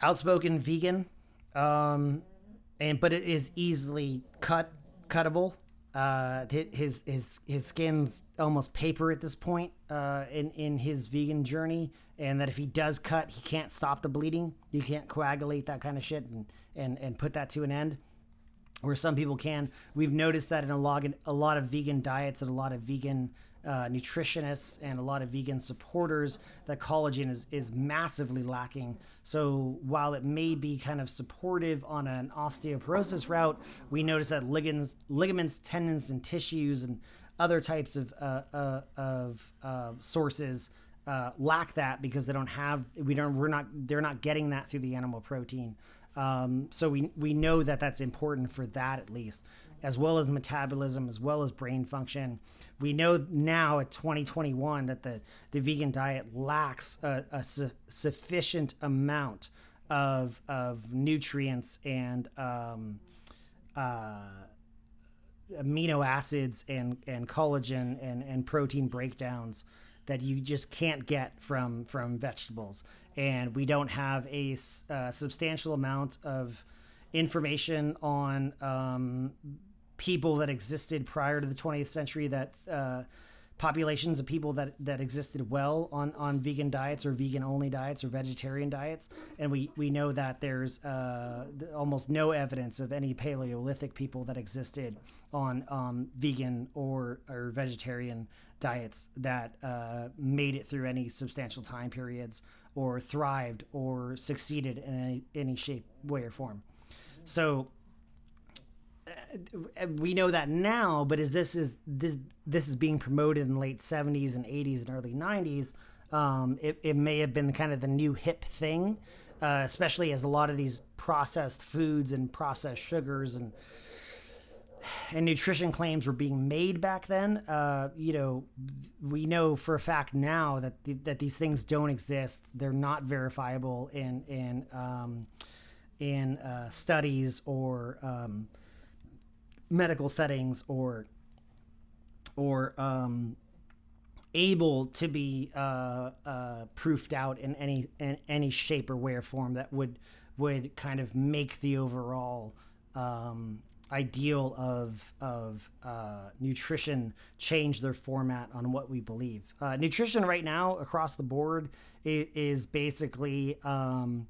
outspoken vegan, but it is easily cuttable. His skin's almost paper at this point in his vegan journey, and that if he does cut, he can't stop the bleeding. He can't coagulate that kind of shit and put that to an end. or some people can. We've noticed that in a lot of vegan diets and a lot of vegan nutritionists and a lot of vegan supporters, that collagen is massively lacking. So while it may be kind of supportive on an osteoporosis route, we notice that ligaments, tendons, and tissues and other types of sources lack that because they're not getting that through the animal protein. So we know that that's important for that, at least, as well as metabolism, as well as brain function. We know now at 2021 that the vegan diet lacks a sufficient amount of nutrients and amino acids and collagen and protein breakdowns that you just can't get from vegetables. And we don't have a substantial amount of information on people that existed prior to the 20th century, that populations of people that existed well on vegan diets or vegan only diets or vegetarian diets. And we know that there's almost no evidence of any Paleolithic people that existed on vegan or vegetarian diets that made it through any substantial time periods or thrived or succeeded in any shape, way, or form. So we know that now, but as this is being promoted in the late 70s and 80s and early 90s, it may have been kind of the new hip thing, especially as a lot of these processed foods and processed sugars and nutrition claims were being made back then. We know for a fact now that these things don't exist. They're not verifiable in studies or medical settings or able to be proofed out in any shape or way or form that would kind of make the overall ideal of nutrition change their format on what we believe. Nutrition right now across the board is basically lean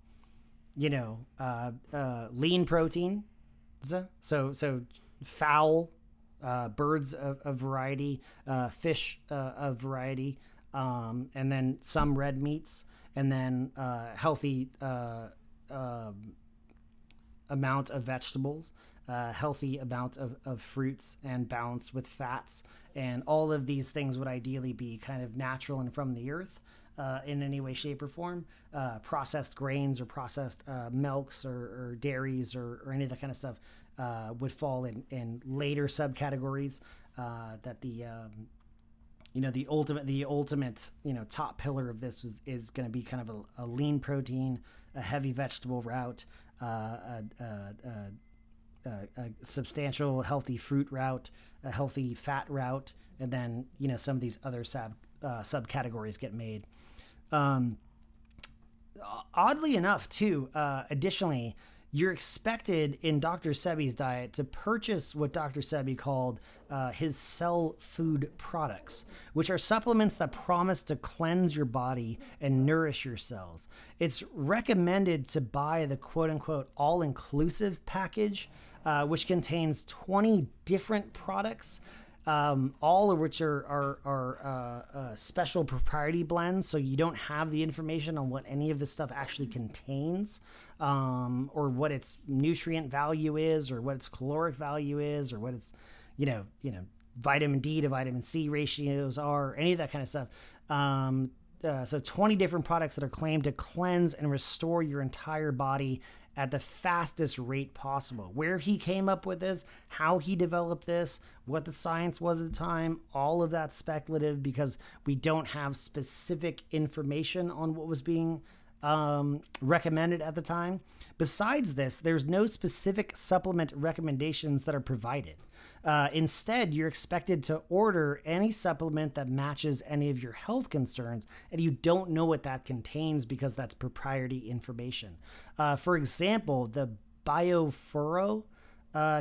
protein, so fowl, birds of variety, fish of variety, and then some red meats, and then healthy amount of vegetables, healthy amount of fruits, and balance with fats. And all of these things would ideally be kind of natural and from the earth in any way, shape, or form. Processed grains or processed milks or dairies or any of that kind of stuff would fall in later subcategories. That the ultimate top pillar of this is going to be kind of a lean protein, a heavy vegetable route, a substantial healthy fruit route, a healthy fat route, and then some of these other subcategories get made. Oddly enough, too, additionally, you're expected in Dr. Sebi's diet to purchase what Dr. Sebi called his cell food products, which are supplements that promise to cleanse your body and nourish your cells. It's recommended to buy the quote-unquote all-inclusive package, which contains 20 different products, all of which are special propriety blends, so you don't have the information on what any of this stuff actually contains, or what its nutrient value is, or what its caloric value is, or what its vitamin D to vitamin C ratios are, any of that kind of stuff. So 20 different products that are claimed to cleanse and restore your entire body at the fastest rate possible. Where he came up with this, how he developed this, what the science was at the time, all of that's speculative because we don't have specific information on what was being recommended at the time. Besides this, there's no specific supplement recommendations that are provided. Instead, you're expected to order any supplement that matches any of your health concerns, and you don't know what that contains because that's proprietary information. For example, the BioFuro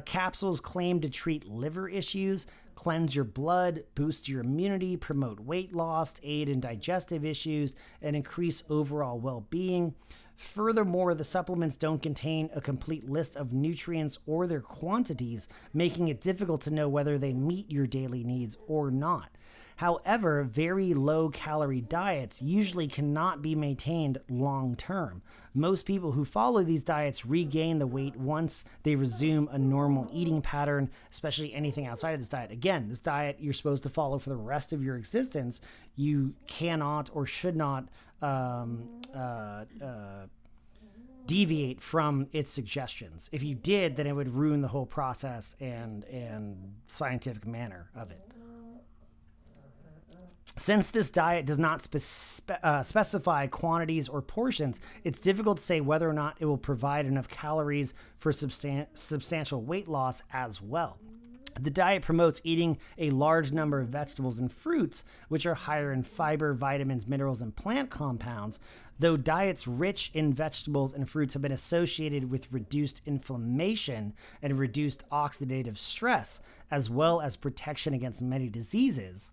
capsules claim to treat liver issues, cleanse your blood, boost your immunity, promote weight loss, aid in digestive issues, and increase overall well-being. Furthermore, the supplements don't contain a complete list of nutrients or their quantities, making it difficult to know whether they meet your daily needs or not. However, very low-calorie diets usually cannot be maintained long-term. Most people who follow these diets regain the weight once they resume a normal eating pattern, especially anything outside of this diet. Again, this diet you're supposed to follow for the rest of your existence. You cannot or should not deviate from its suggestions. If you did, then it would ruin the whole process and scientific manner of it. Since this diet does not specify quantities or portions, it's difficult to say whether or not it will provide enough calories for substantial weight loss as well. The diet promotes eating a large number of vegetables and fruits, which are higher in fiber, vitamins, minerals, and plant compounds, though diets rich in vegetables and fruits have been associated with reduced inflammation and reduced oxidative stress, as well as protection against many diseases.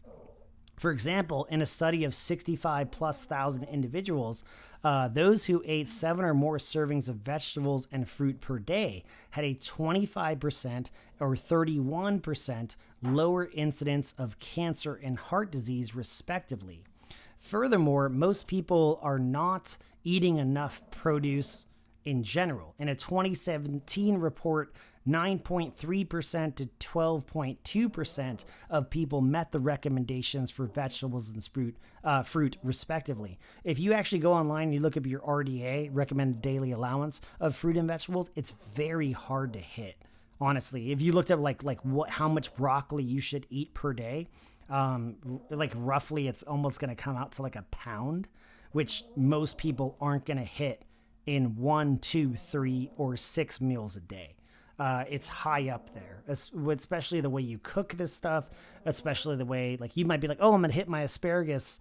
For example, in a study of 65,000+ individuals, those who ate 7 or more servings of vegetables and fruit per day had a 25% or 31% lower incidence of cancer and heart disease, respectively. Furthermore, most people are not eating enough produce in general. In a 2017 report, 9.3% to 12.2% of people met the recommendations for vegetables and fruit, respectively. If you actually go online and you look up your RDA, recommended daily allowance of fruit and vegetables, it's very hard to hit. Honestly, if you looked up how much broccoli you should eat per day, roughly it's almost going to come out to like a pound, which most people aren't going to hit in 1, 2, 3, or 6 meals a day. It's high up there, especially the way you cook this stuff, especially the way, you might be like, oh, I'm going to hit my asparagus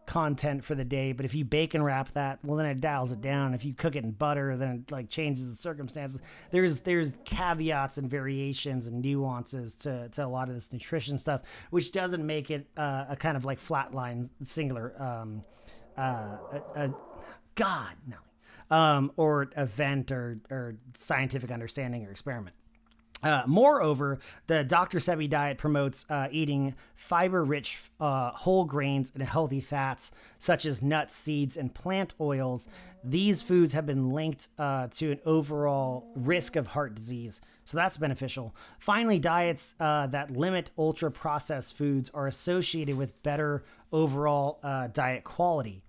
content for the day, but if you bacon wrap that, well, then it dials it down. If you cook it in butter, then it changes the circumstances. There's caveats and variations and nuances to a lot of this nutrition stuff, which doesn't make it a kind of flatline singular or event or scientific understanding or experiment. Moreover, the Dr.Sebi diet promotes eating fiber-rich whole grains and healthy fats, such as nuts, seeds, and plant oils. These foods have been linked to an overall risk of heart disease, so that's beneficial. Finally, diets that limit ultra-processed foods are associated with better overall diet quality.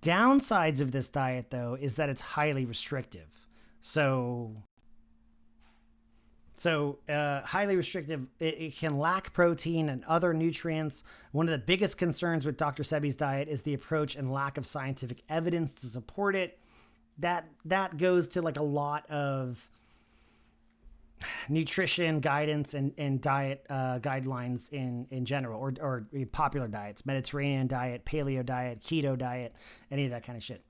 Downsides of this diet, though, is that it's highly restrictive. So highly restrictive, it can lack protein and other nutrients. One of the biggest concerns with Dr. Sebi's diet is the approach and lack of scientific evidence to support it. That goes to a lot of nutrition guidance and diet guidelines in general, or popular diets, Mediterranean diet, paleo diet, keto diet, any of that kind of shit.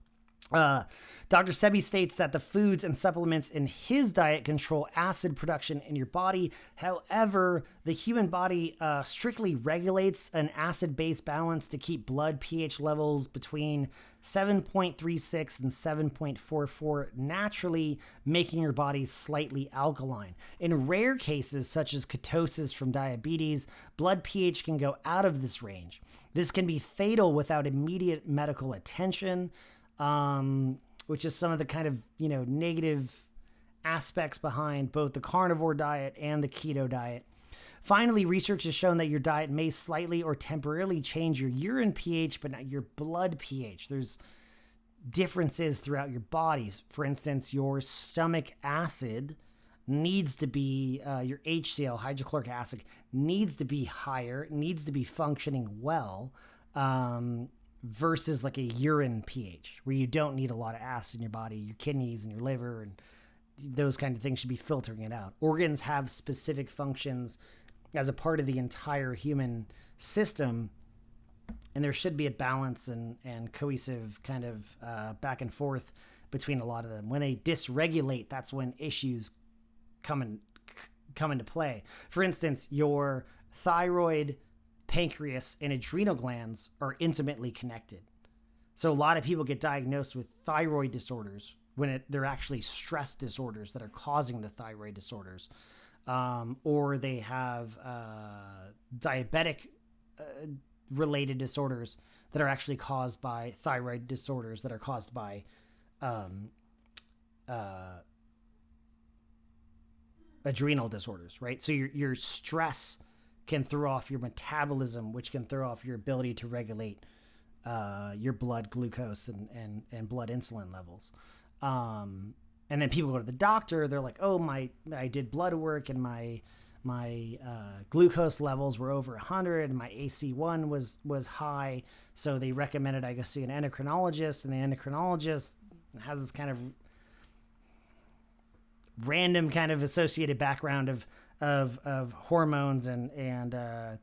Dr. Sebi states that the foods and supplements in his diet control acid production in your body. However, the human body strictly regulates an acid-base balance to keep blood pH levels between 7.36 and 7.44 naturally, making your body slightly alkaline. In rare cases, such as ketosis from diabetes, blood pH can go out of this range. This can be fatal without immediate medical attention. Which is some of the kind of, negative aspects behind both the carnivore diet and the keto diet. Finally, research has shown that your diet may slightly or temporarily change your urine pH, but not your blood pH. There's differences throughout your body. For instance, your stomach acid needs to be, your HCl, hydrochloric acid, needs to be higher, needs to be functioning well, versus a urine pH where you don't need a lot of acid in your body. Your kidneys and your liver and those kind of things should be filtering it out. Organs have specific functions as a part of the entire human system, and there should be a balance and cohesive kind of back and forth between a lot of them. When they dysregulate, that's when issues come into play. For instance, your thyroid, pancreas, and adrenal glands are intimately connected. So a lot of people get diagnosed with thyroid disorders when they're actually stress disorders that are causing the thyroid disorders. Or they have diabetic related disorders that are actually caused by thyroid disorders that are caused by adrenal disorders, right? So your stress can throw off your metabolism, which can throw off your ability to regulate your blood glucose and blood insulin levels. And then people go to the doctor, they're like, oh, I did blood work and my glucose levels were over 100 and my AC1 was high. So they recommended I go see an endocrinologist, and the endocrinologist has this kind of random kind of associated background of hormones and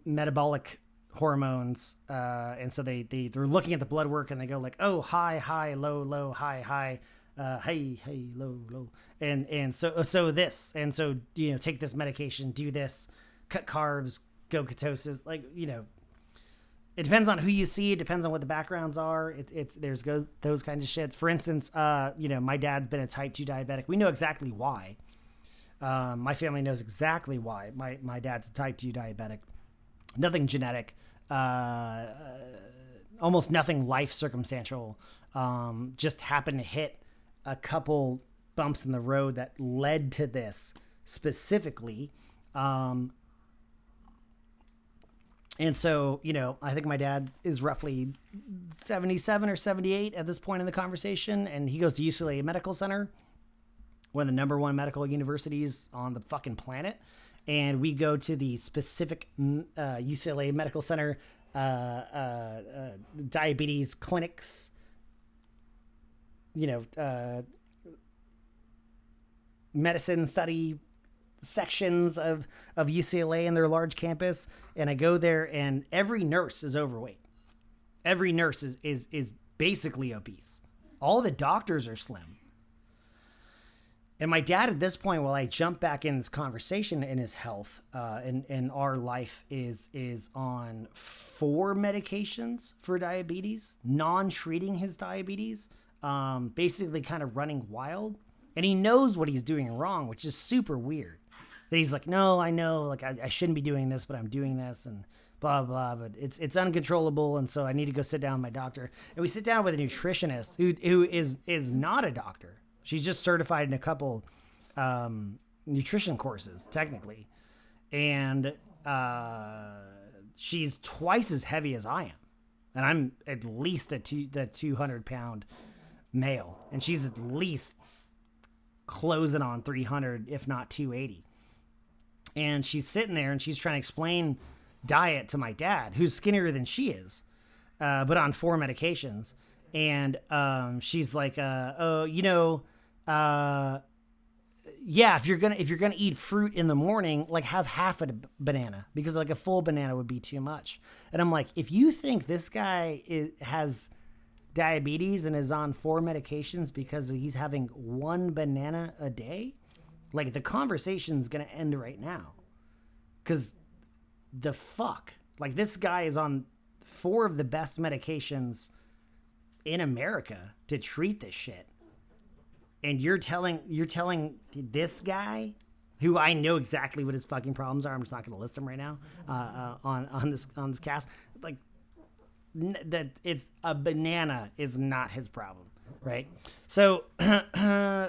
metabolic hormones, and so they're looking at the blood work and they go like, oh, high, low, high, hey, low, and so this, and so take this medication, do this, cut carbs, go ketosis, like it depends on who you see, it depends on what the backgrounds are. There's those kinds of shits. For instance, my dad's been a type 2 diabetic. We know exactly why. My family knows exactly why my dad's a type 2 diabetic. Nothing genetic, almost nothing life circumstantial. Just happened to hit a couple bumps in the road that led to this specifically. And so, I think my dad is roughly 77 or 78 at this point in the conversation, and he goes to UCLA Medical Center, one of the number one medical universities on the fucking planet. And we go to the specific UCLA Medical Center diabetes clinics, medicine study sections of UCLA and their large campus. And I go there and every nurse is overweight. Every nurse is basically obese. All the doctors are slim. And my dad at this point, while I jump back in this conversation in his health, and our life is on 4 medications for diabetes, non-treating his diabetes, basically kind of running wild. And he knows what he's doing wrong, which is super weird. That he's like, no, I know, like I shouldn't be doing this, but I'm doing this and blah, blah, but it's uncontrollable. And so I need to go sit down with my doctor. And we sit down with a nutritionist who is not a doctor. She's just certified in a couple nutrition courses, technically. And she's twice as heavy as I am. And I'm at least the 200-pound male. And she's at least closing on 300, if not 280. And she's sitting there and she's trying to explain diet to my dad, who's skinnier than she is, but on 4 medications. And she's like, yeah, if you're gonna eat fruit in the morning, like have half a banana, because like a full banana would be too much. And I'm like, if you think this guy has diabetes and is on 4 medications because he's having 1 banana a day, like the conversation's gonna end right now. Cause the fuck, like this guy is on 4 of the best medications in America to treat this shit. And you're telling this guy, who I know exactly what his fucking problems are, I'm just not going to list them right now on this cast, like that it's a banana is not his problem, right? So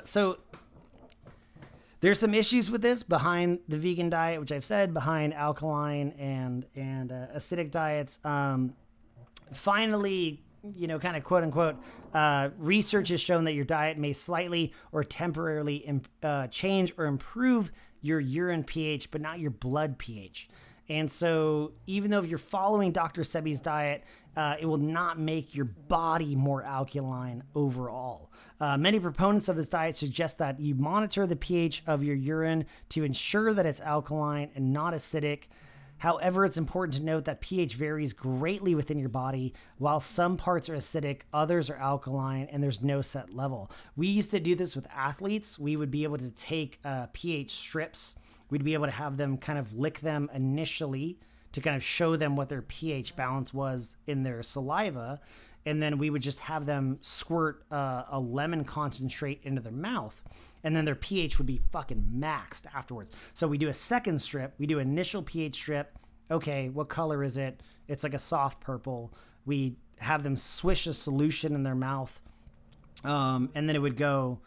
so there's some issues with this behind the vegan diet, which I've said, behind alkaline and acidic diets. Finally, kind of quote unquote, research has shown that your diet may slightly or temporarily change or improve your urine pH, but not your blood pH. And so even though if you're following Dr. Sebi's diet, it will not make your body more alkaline overall. Many proponents of this diet suggest that you monitor the pH of your urine to ensure that it's alkaline and not acidic. However, it's important to note that pH varies greatly within your body. While some parts are acidic, others are alkaline, and there's no set level. We used to do this with athletes. We would be able to take pH strips. We'd be able to have them kind of lick them initially to kind of show them what their pH balance was in their saliva. And then we would just have them squirt a lemon concentrate into their mouth. And then their pH would be fucking maxed afterwards. So we do a second strip. We do initial pH strip. Okay, what color is it? It's like a soft purple. We have them swish a solution in their mouth. And then it would go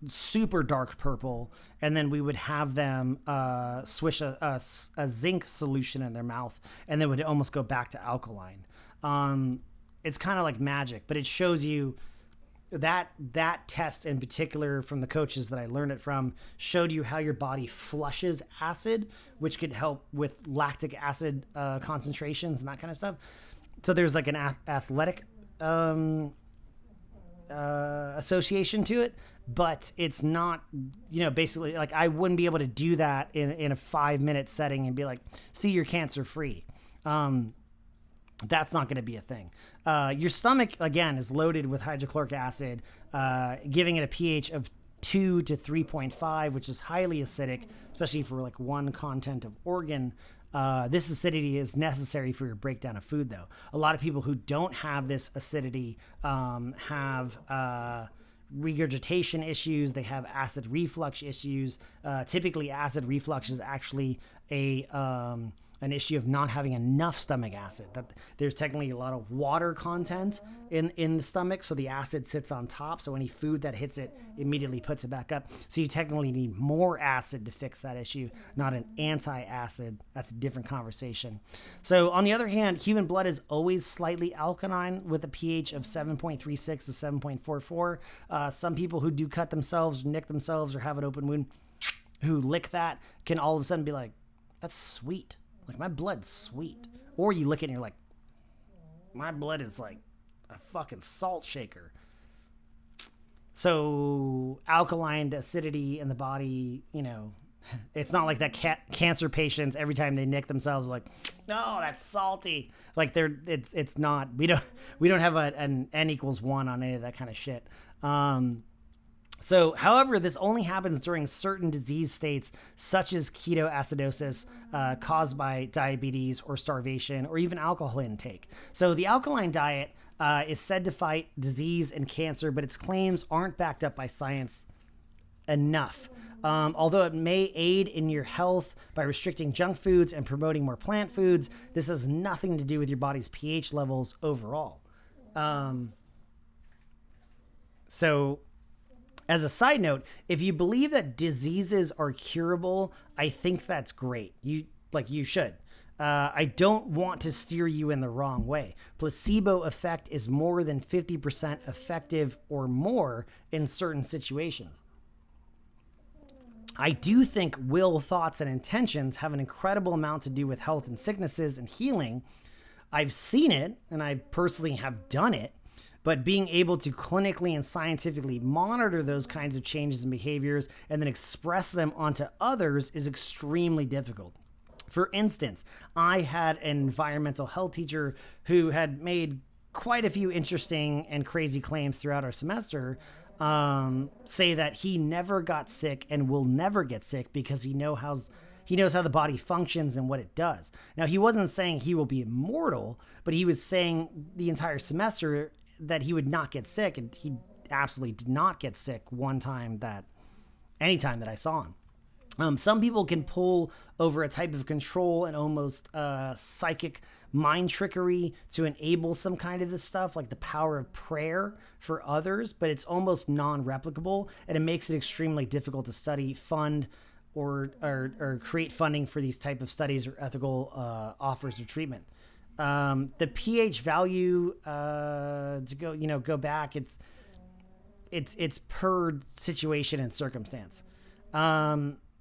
super dark purple. And then we would have them swish a zinc solution in their mouth. And then it would almost go back to alkaline. It's kind of like magic, but it shows you that test in particular from the coaches that I learned it from showed you how your body flushes acid, which could help with lactic acid concentrations and that kind of stuff. So there's like an athletic association to it, but it's not, basically like I wouldn't be able to do that in a 5-minute setting and be like, see, you're cancer free. That's not going to be a thing. Your stomach, again, is loaded with hydrochloric acid, giving it a pH of 2 to 3.5, which is highly acidic, especially for like one content of organ. This acidity is necessary for your breakdown of food, though. A lot of people who don't have this acidity have regurgitation issues. They have acid reflux issues. Typically, acid reflux is actually an issue of not having enough stomach acid. That there's technically a lot of water content in the stomach, so the acid sits on top, so any food that hits it immediately puts it back up. So you technically need more acid to fix that issue, not an anti-acid. That's a different conversation. So on the other hand, human blood is always slightly alkaline with a pH of 7.36 to 7.44. Some people who do cut themselves, nick themselves, or have an open wound, who lick that, can all of a sudden be like, that's sweet. Like, my blood's sweet. Or you look at it and you're like, my blood is like a fucking salt shaker. So alkaline acidity in the body, it's not like that cancer patients, every time they nick themselves, are like, no, that's salty. Like it's not, we don't have an N=1 on any of that kind of shit. So, however, this only happens during certain disease states, such as ketoacidosis, caused by diabetes or starvation, or even alcohol intake. So the alkaline diet is said to fight disease and cancer, but its claims aren't backed up by science enough. Although it may aid in your health by restricting junk foods and promoting more plant foods, this has nothing to do with your body's pH levels overall. As a side note, if you believe that diseases are curable, I think that's great. You should. I don't want to steer you in the wrong way. Placebo effect is more than 50% effective or more in certain situations. I do think will, thoughts, and intentions have an incredible amount to do with health and sicknesses and healing. I've seen it, and I personally have done it. But being able to clinically and scientifically monitor those kinds of changes in behaviors and then express them onto others is extremely difficult. For instance, I had an environmental health teacher who had made quite a few interesting and crazy claims throughout our semester, say that he never got sick and will never get sick because he knows how the body functions and what it does. Now, he wasn't saying he will be immortal, but he was saying the entire semester that he would not get sick, and he absolutely did not get sick any time that I saw him. Some people can pull over a type of control and almost psychic mind trickery to enable some kind of this stuff, like the power of prayer for others, but it's almost non-replicable, and it makes it extremely difficult to study, fund, or create funding for these type of studies or ethical offers of treatment. The pH value, to go back, it's per situation and circumstance.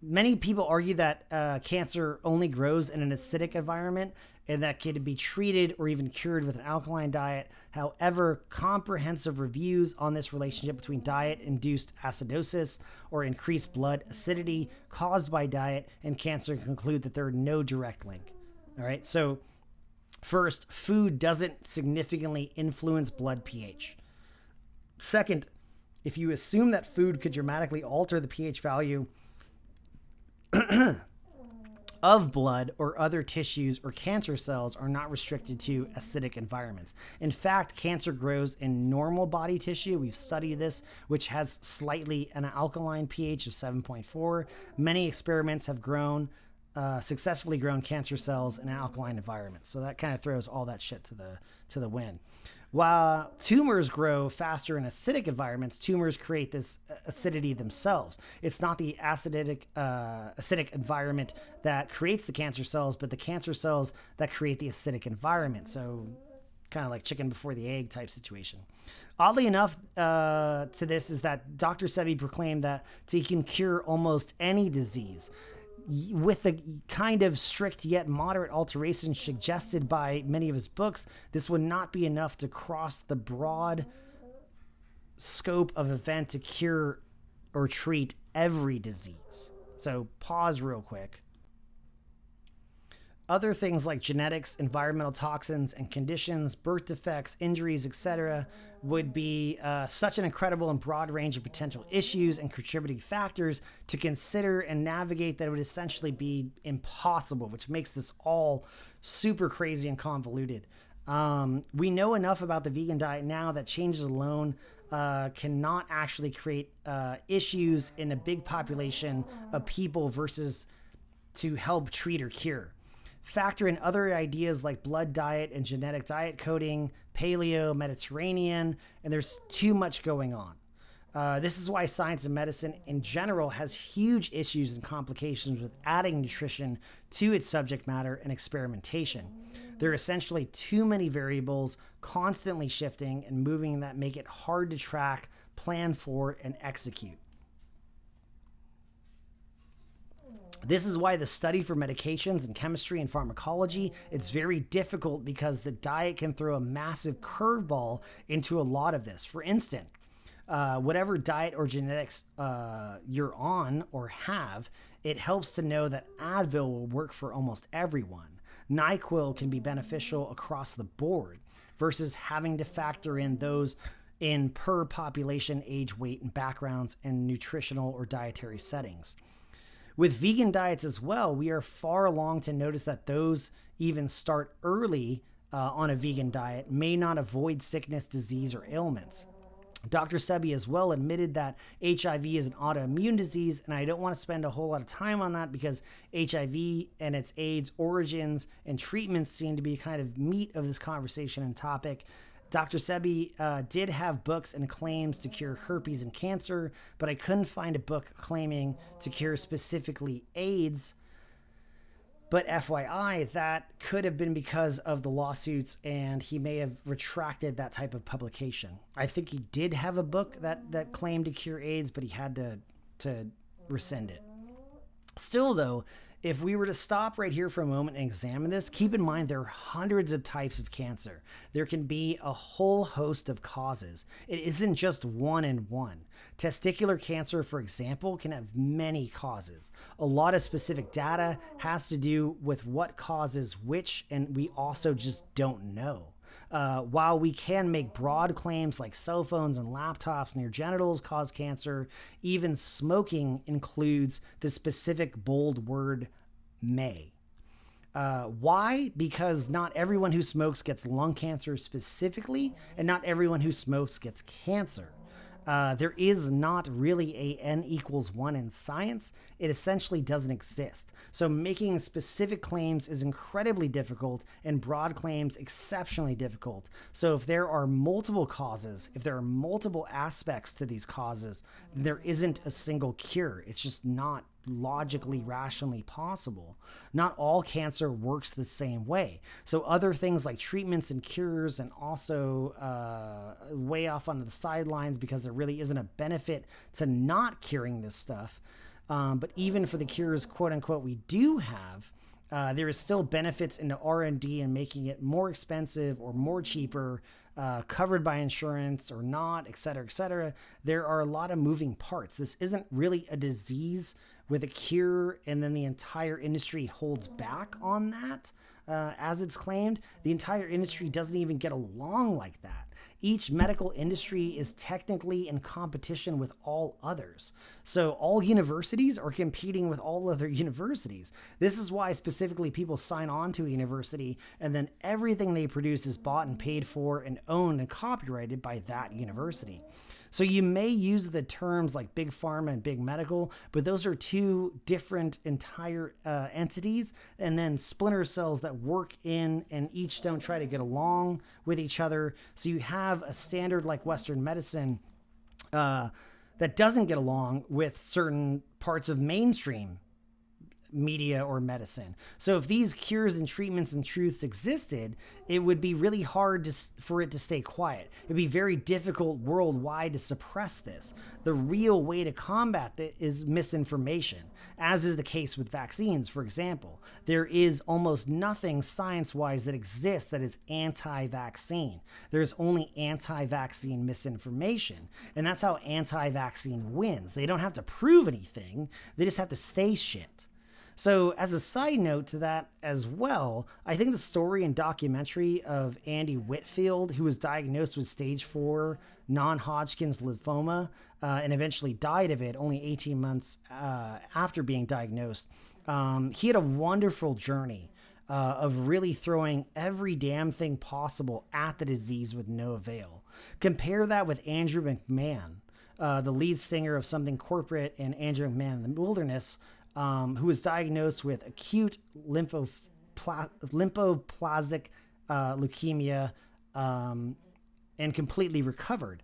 Many people argue that cancer only grows in an acidic environment and that can be treated or even cured with an alkaline diet. However, comprehensive reviews on this relationship between diet-induced acidosis or increased blood acidity caused by diet and cancer conclude that there are no direct link. All right, so first, food doesn't significantly influence blood pH. Second, if you assume that food could dramatically alter the pH value of blood or other tissues or cancer cells are not restricted to acidic environments. In fact, cancer grows in normal body tissue. We've studied this, which has slightly an alkaline pH of 7.4. Many experiments have successfully grown cancer cells in an alkaline environment. So that kind of throws all that shit to the wind. While tumors grow faster in acidic environments, tumors create this acidity themselves. It's not the acidic environment that creates the cancer cells, but the cancer cells that create the acidic environment. So kind of like chicken before the egg type situation. Oddly enough to this is that Dr. Sebi proclaimed that he can cure almost any disease. With the kind of strict yet moderate alterations suggested by many of his books, this would not be enough to cross the broad scope of event to cure or treat every disease. So pause real quick. Other things like genetics, environmental toxins and conditions, birth defects, injuries, etc. would be such an incredible and broad range of potential issues and contributing factors to consider and navigate that it would essentially be impossible, which makes this all super crazy and convoluted. We know enough about the vegan diet now that changes alone cannot actually create issues in a big population of people versus to help treat or cure. Factor in other ideas like blood diet and genetic diet coding, paleo, Mediterranean, and there's too much going on. This is why science and medicine in general has huge issues and complications with adding nutrition to its subject matter and experimentation. There are essentially too many variables constantly shifting and moving that make it hard to track, plan for, and execute. This is why the study for medications and chemistry and pharmacology, it's very difficult because the diet can throw a massive curveball into a lot of this. For instance, whatever diet or genetics you're on or have, it helps to know that Advil will work for almost everyone. NyQuil can be beneficial across the board versus having to factor in those in per population, age, weight, and backgrounds and nutritional or dietary settings. With vegan diets as well, we are far along to notice that those even start early on a vegan diet may not avoid sickness, disease, or ailments. Dr. Sebi as well admitted that HIV is an autoimmune disease, and I don't want to spend a whole lot of time on that because HIV and its AIDS origins and treatments seem to be kind of meat of this conversation and topic. Dr. Sebi did have books and claims to cure herpes and cancer, but I couldn't find a book claiming to cure specifically AIDS. But FYI, that could have been because of the lawsuits, and he may have retracted that type of publication. I think he did have a book that claimed to cure AIDS, but he had to rescind it. Still, though, if we were to stop right here for a moment and examine this, keep in mind there are hundreds of types of cancer. There can be a whole host of causes. It isn't just one and one. Testicular cancer, for example, can have many causes. A lot of specific data has to do with what causes which, and we also just don't know. While we can make broad claims like cell phones and laptops near genitals cause cancer, even smoking includes the specific bold word may. Why? Because not everyone who smokes gets lung cancer specifically, and not everyone who smokes gets cancer. There is not really a n=1 in science. It essentially doesn't exist. So making specific claims is incredibly difficult and broad claims exceptionally difficult. So if there are multiple causes, if there are multiple aspects to these causes, there isn't a single cure. It's just not logically, rationally possible. Not all cancer works the same way. So other things like treatments and cures, and also way off onto the sidelines because there really isn't a benefit to not curing this stuff. But even for the cures, quote unquote, we do have, there is still benefits into R&D and making it more expensive or more cheaper, covered by insurance or not, et cetera, et cetera. There are a lot of moving parts. This isn't really a disease with a cure, and then the entire industry holds back on that. as it's claimed, the entire industry doesn't even get along like that. Each medical industry is technically in competition with all others. So all universities are competing with all other universities. This is why specifically people sign on to a university and then everything they produce is bought and paid for and owned and copyrighted by that university. So you may use the terms like big pharma and big medical, but those are two different entire entities and then splinter cells that work in and each don't try to get along with each other. So you have a standard like Western medicine that doesn't get along with certain parts of mainstream media or medicine. So if these cures and treatments and truths existed, it would be really hard for it to stay quiet. It'd be very difficult worldwide to suppress this. The real way to combat it is misinformation, as is the case with vaccines, for example. There is almost nothing science-wise that exists that is anti-vaccine. There's only anti-vaccine misinformation, and that's how anti-vaccine wins. They don't have to prove anything. They just have to say shit. So as a side note to that as well, I think the story and documentary of Andy Whitfield, who was diagnosed with stage 4 non-Hodgkin's lymphoma and eventually died of it only 18 months after being diagnosed, he had a wonderful journey of really throwing every damn thing possible at the disease with no avail. Compare that with Andrew McMahon, the lead singer of Something Corporate and Andrew McMahon in the Wilderness, who was diagnosed with acute lymphoplastic leukemia and completely recovered.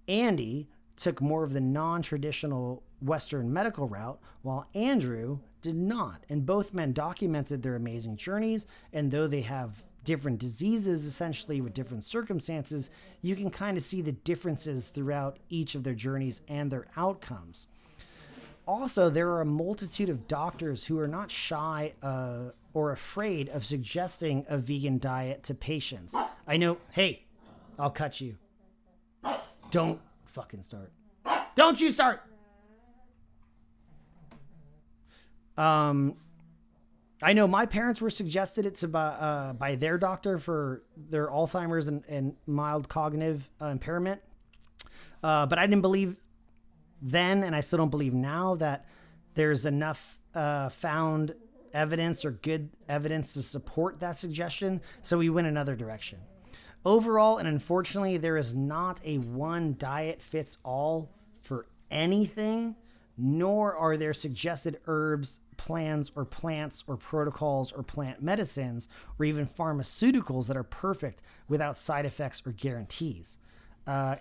Andy took more of the non-traditional Western medical route, while Andrew did not. And both men documented their amazing journeys, and though they have different diseases, essentially with different circumstances, you can kind of see the differences throughout each of their journeys and their outcomes. Also, there are a multitude of doctors who are not shy or afraid of suggesting a vegan diet to patients. I know, hey, I'll cut you. Don't fucking start. Don't you start! I know my parents were suggested it by their doctor for their Alzheimer's and mild cognitive impairment. But I didn't believe then, and I still don't believe now, that there's enough found evidence or good evidence to support that suggestion. So we went another direction. Overall, and unfortunately, there is not a one diet fits all for anything, nor are there suggested herbs, plans, or plants, or protocols, or plant medicines, or even pharmaceuticals that are perfect without side effects or guarantees.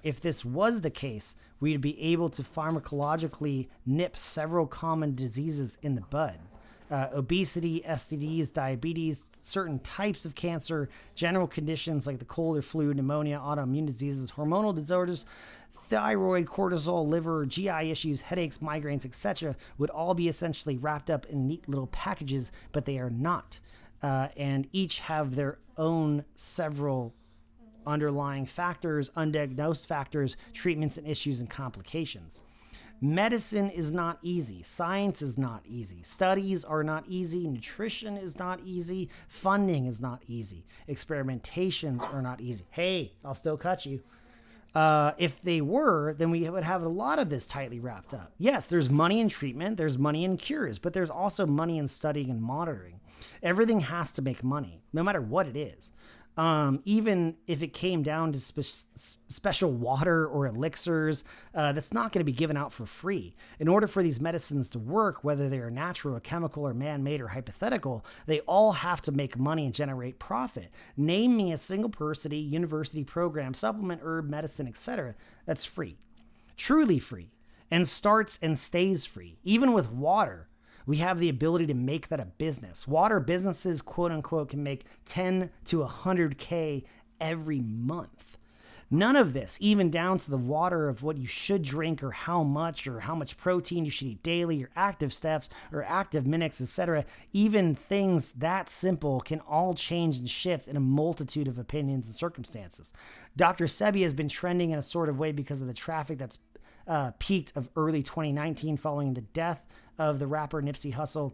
If this was the case, we'd be able to pharmacologically nip several common diseases in the bud. Obesity, STDs, diabetes, certain types of cancer, general conditions like the cold or flu, pneumonia, autoimmune diseases, hormonal disorders, thyroid, cortisol, liver, GI issues, headaches, migraines, etc. would all be essentially wrapped up in neat little packages, but they are not. And each have their own several underlying factors, undiagnosed factors, treatments and issues and complications. Medicine is not easy. Science is not easy. Studies are not easy. Nutrition is not easy. Funding is not easy. Experimentations are not easy. Hey, I'll still cut you. If they were, then we would have a lot of this tightly wrapped up. Yes, there's money in treatment, there's money in cures, but there's also money in studying and monitoring. Everything has to make money, no matter what it is. Even if it came down to special water or elixirs, that's not going to be given out for free. In order for these medicines to work, whether they are natural or chemical or man-made or hypothetical, they all have to make money and generate profit. Name me a single university program, supplement, herb, medicine, etc. that's free, truly free, and starts and stays free. Even with water, we have the ability to make that a business. Water businesses, quote unquote, can make 10 to 100K every month. None of this, even down to the water of what you should drink or how much protein you should eat daily, your active steps or active minutes, etc. Even things that simple can all change and shift in a multitude of opinions and circumstances. Dr.Sebi has been trending in a sort of way because of the traffic that's peaked of early 2019 following the death of the rapper Nipsey Hussle.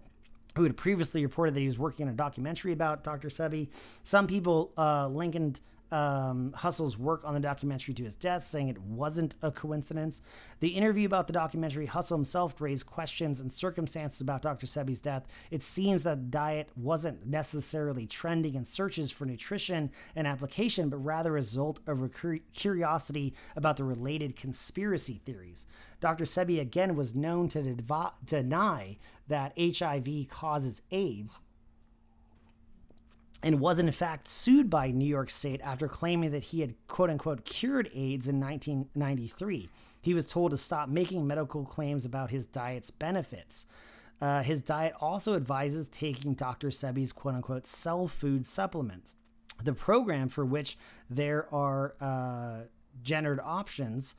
who had previously reported that he was working on a documentary about Dr. Sebi. Some people likened Hustle's work on the documentary to his death, saying it wasn't a coincidence. The interview about the documentary, Hustle himself raised questions and circumstances about Dr. Sebi's death. It seems that diet wasn't necessarily trending in searches for nutrition and application, but rather a result of a curiosity about the related conspiracy theories. Dr. Sebi again was known to deny that HIV causes AIDS, and was in fact sued by New York State after claiming that he had quote-unquote cured AIDS in 1993. He was told to stop making medical claims about his diet's benefits. His diet also advises taking Dr. Sebi's quote-unquote cell food supplements. The program, for which there are gendered options,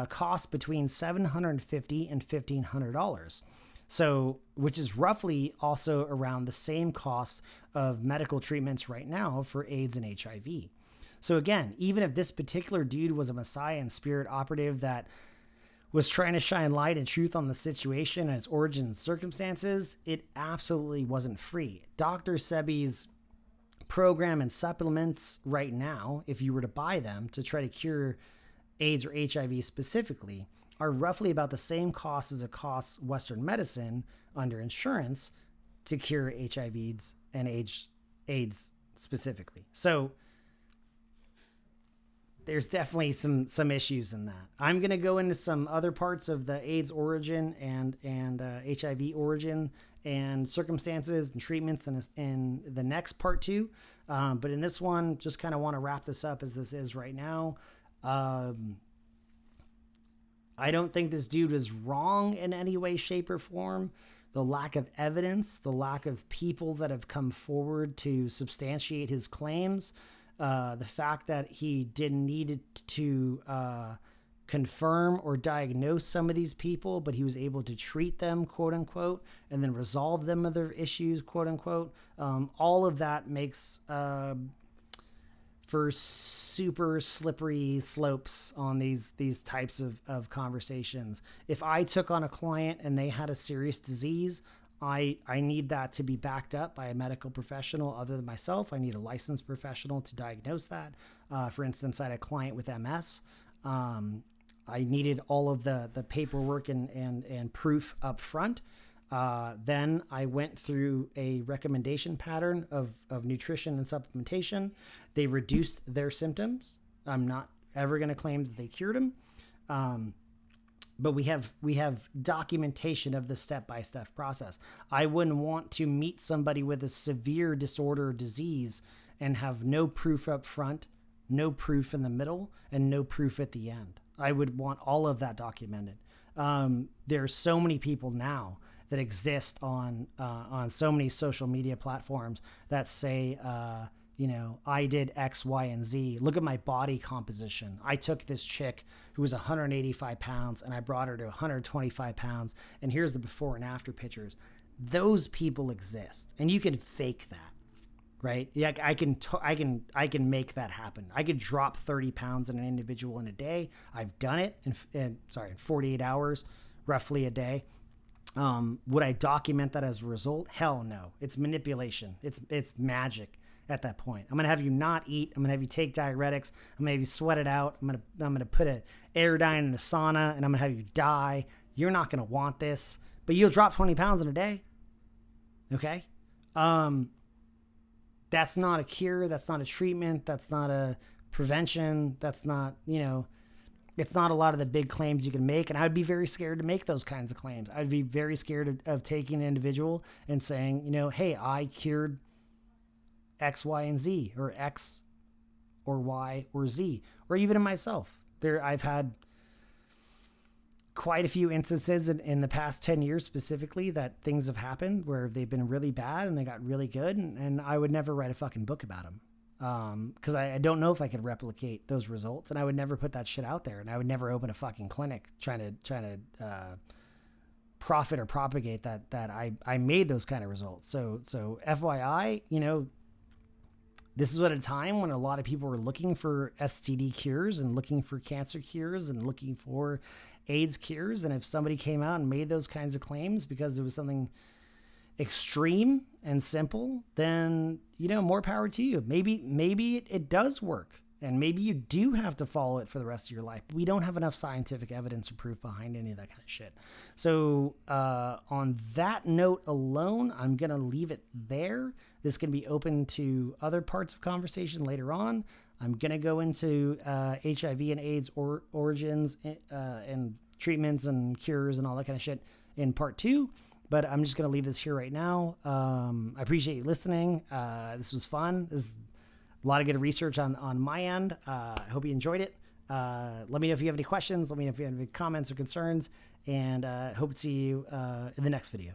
costs between $750 and $1,500. So, which is roughly also around the same cost of medical treatments right now for AIDS and HIV. So again, even if this particular dude was a messiah and spirit operative that was trying to shine light and truth on the situation and its origins and circumstances, it absolutely wasn't free. Dr. Sebi's program and supplements right now, if you were to buy them to try to cure AIDS or HIV specifically, are roughly about the same cost as it costs Western medicine under insurance to cure HIV and AIDS specifically. So there's definitely some issues in that. I'm going to go into some other parts of the AIDS origin and HIV origin and circumstances and treatments in the next part 2. But in this one, just kind of want to wrap this up as this is right now. I don't think this dude was wrong in any way, shape, or form. The lack of evidence, the lack of people that have come forward to substantiate his claims, the fact that he didn't need to confirm or diagnose some of these people, but he was able to treat them, quote unquote, and then resolve them of their issues, quote unquote. All of that makes for super slippery slopes on these types of conversations. If I took on a client and they had a serious disease, I need that to be backed up by a medical professional other than myself. I need a licensed professional to diagnose that. For instance, I had a client with MS. I needed all of the paperwork and proof up front. Then I went through a recommendation pattern of nutrition and supplementation. They reduced their symptoms. I'm not ever going to claim that they cured them. But we have documentation of the step-by-step process. I wouldn't want to meet somebody with a severe disorder or disease and have no proof up front, no proof in the middle, and no proof at the end. I would want all of that documented. There are so many people now that exist on so many social media platforms that say, I did X, Y, and Z. Look at my body composition. I took this chick who was 185 pounds and I brought her to 125 pounds. And here's the before and after pictures. Those people exist, and you can fake that, right? Yeah, I can make that happen. I could drop 30 pounds in an individual in a day. I've done it in 48 hours, roughly a day. Would I document that as a result? Hell no. It's manipulation. It's magic at that point. I'm going to have you not eat. I'm going to have you take diuretics. I'm going to have you sweat it out. I'm going to put an Airdyne in a sauna, and I'm going to have you die. You're not going to want this, but you'll drop 20 pounds in a day. Okay. That's not a cure. That's not a treatment. That's not a prevention. That's not, it's not a lot of the big claims you can make. And I would be very scared to make those kinds of claims. I'd be very scared of taking an individual and saying, hey, I cured X, Y, and Z, or X or Y or Z, or even in myself. I've had quite a few instances in the past 10 years specifically that things have happened where they've been really bad and they got really good. And I would never write a fucking book about them. Because I don't know if I could replicate those results, and I would never put that shit out there, and I would never open a fucking clinic trying to profit or propagate that I made those kind of results. So FYI, this is at a time when a lot of people were looking for STD cures and looking for cancer cures and looking for AIDS cures, and if somebody came out and made those kinds of claims because it was something extreme and simple, then, more power to you. Maybe it does work. And maybe you do have to follow it for the rest of your life. We don't have enough scientific evidence or proof behind any of that kind of shit. So on that note alone, I'm going to leave it there. This can be open to other parts of conversation later on. I'm going to go into HIV and AIDS origins and treatments and cures and all that kind of shit in part 2. But I'm just going to leave this here right now. I appreciate you listening. This was fun. This is a lot of good research on my end. I hope you enjoyed it. Let me know if you have any questions. Let me know if you have any comments or concerns. And hope to see you in the next video.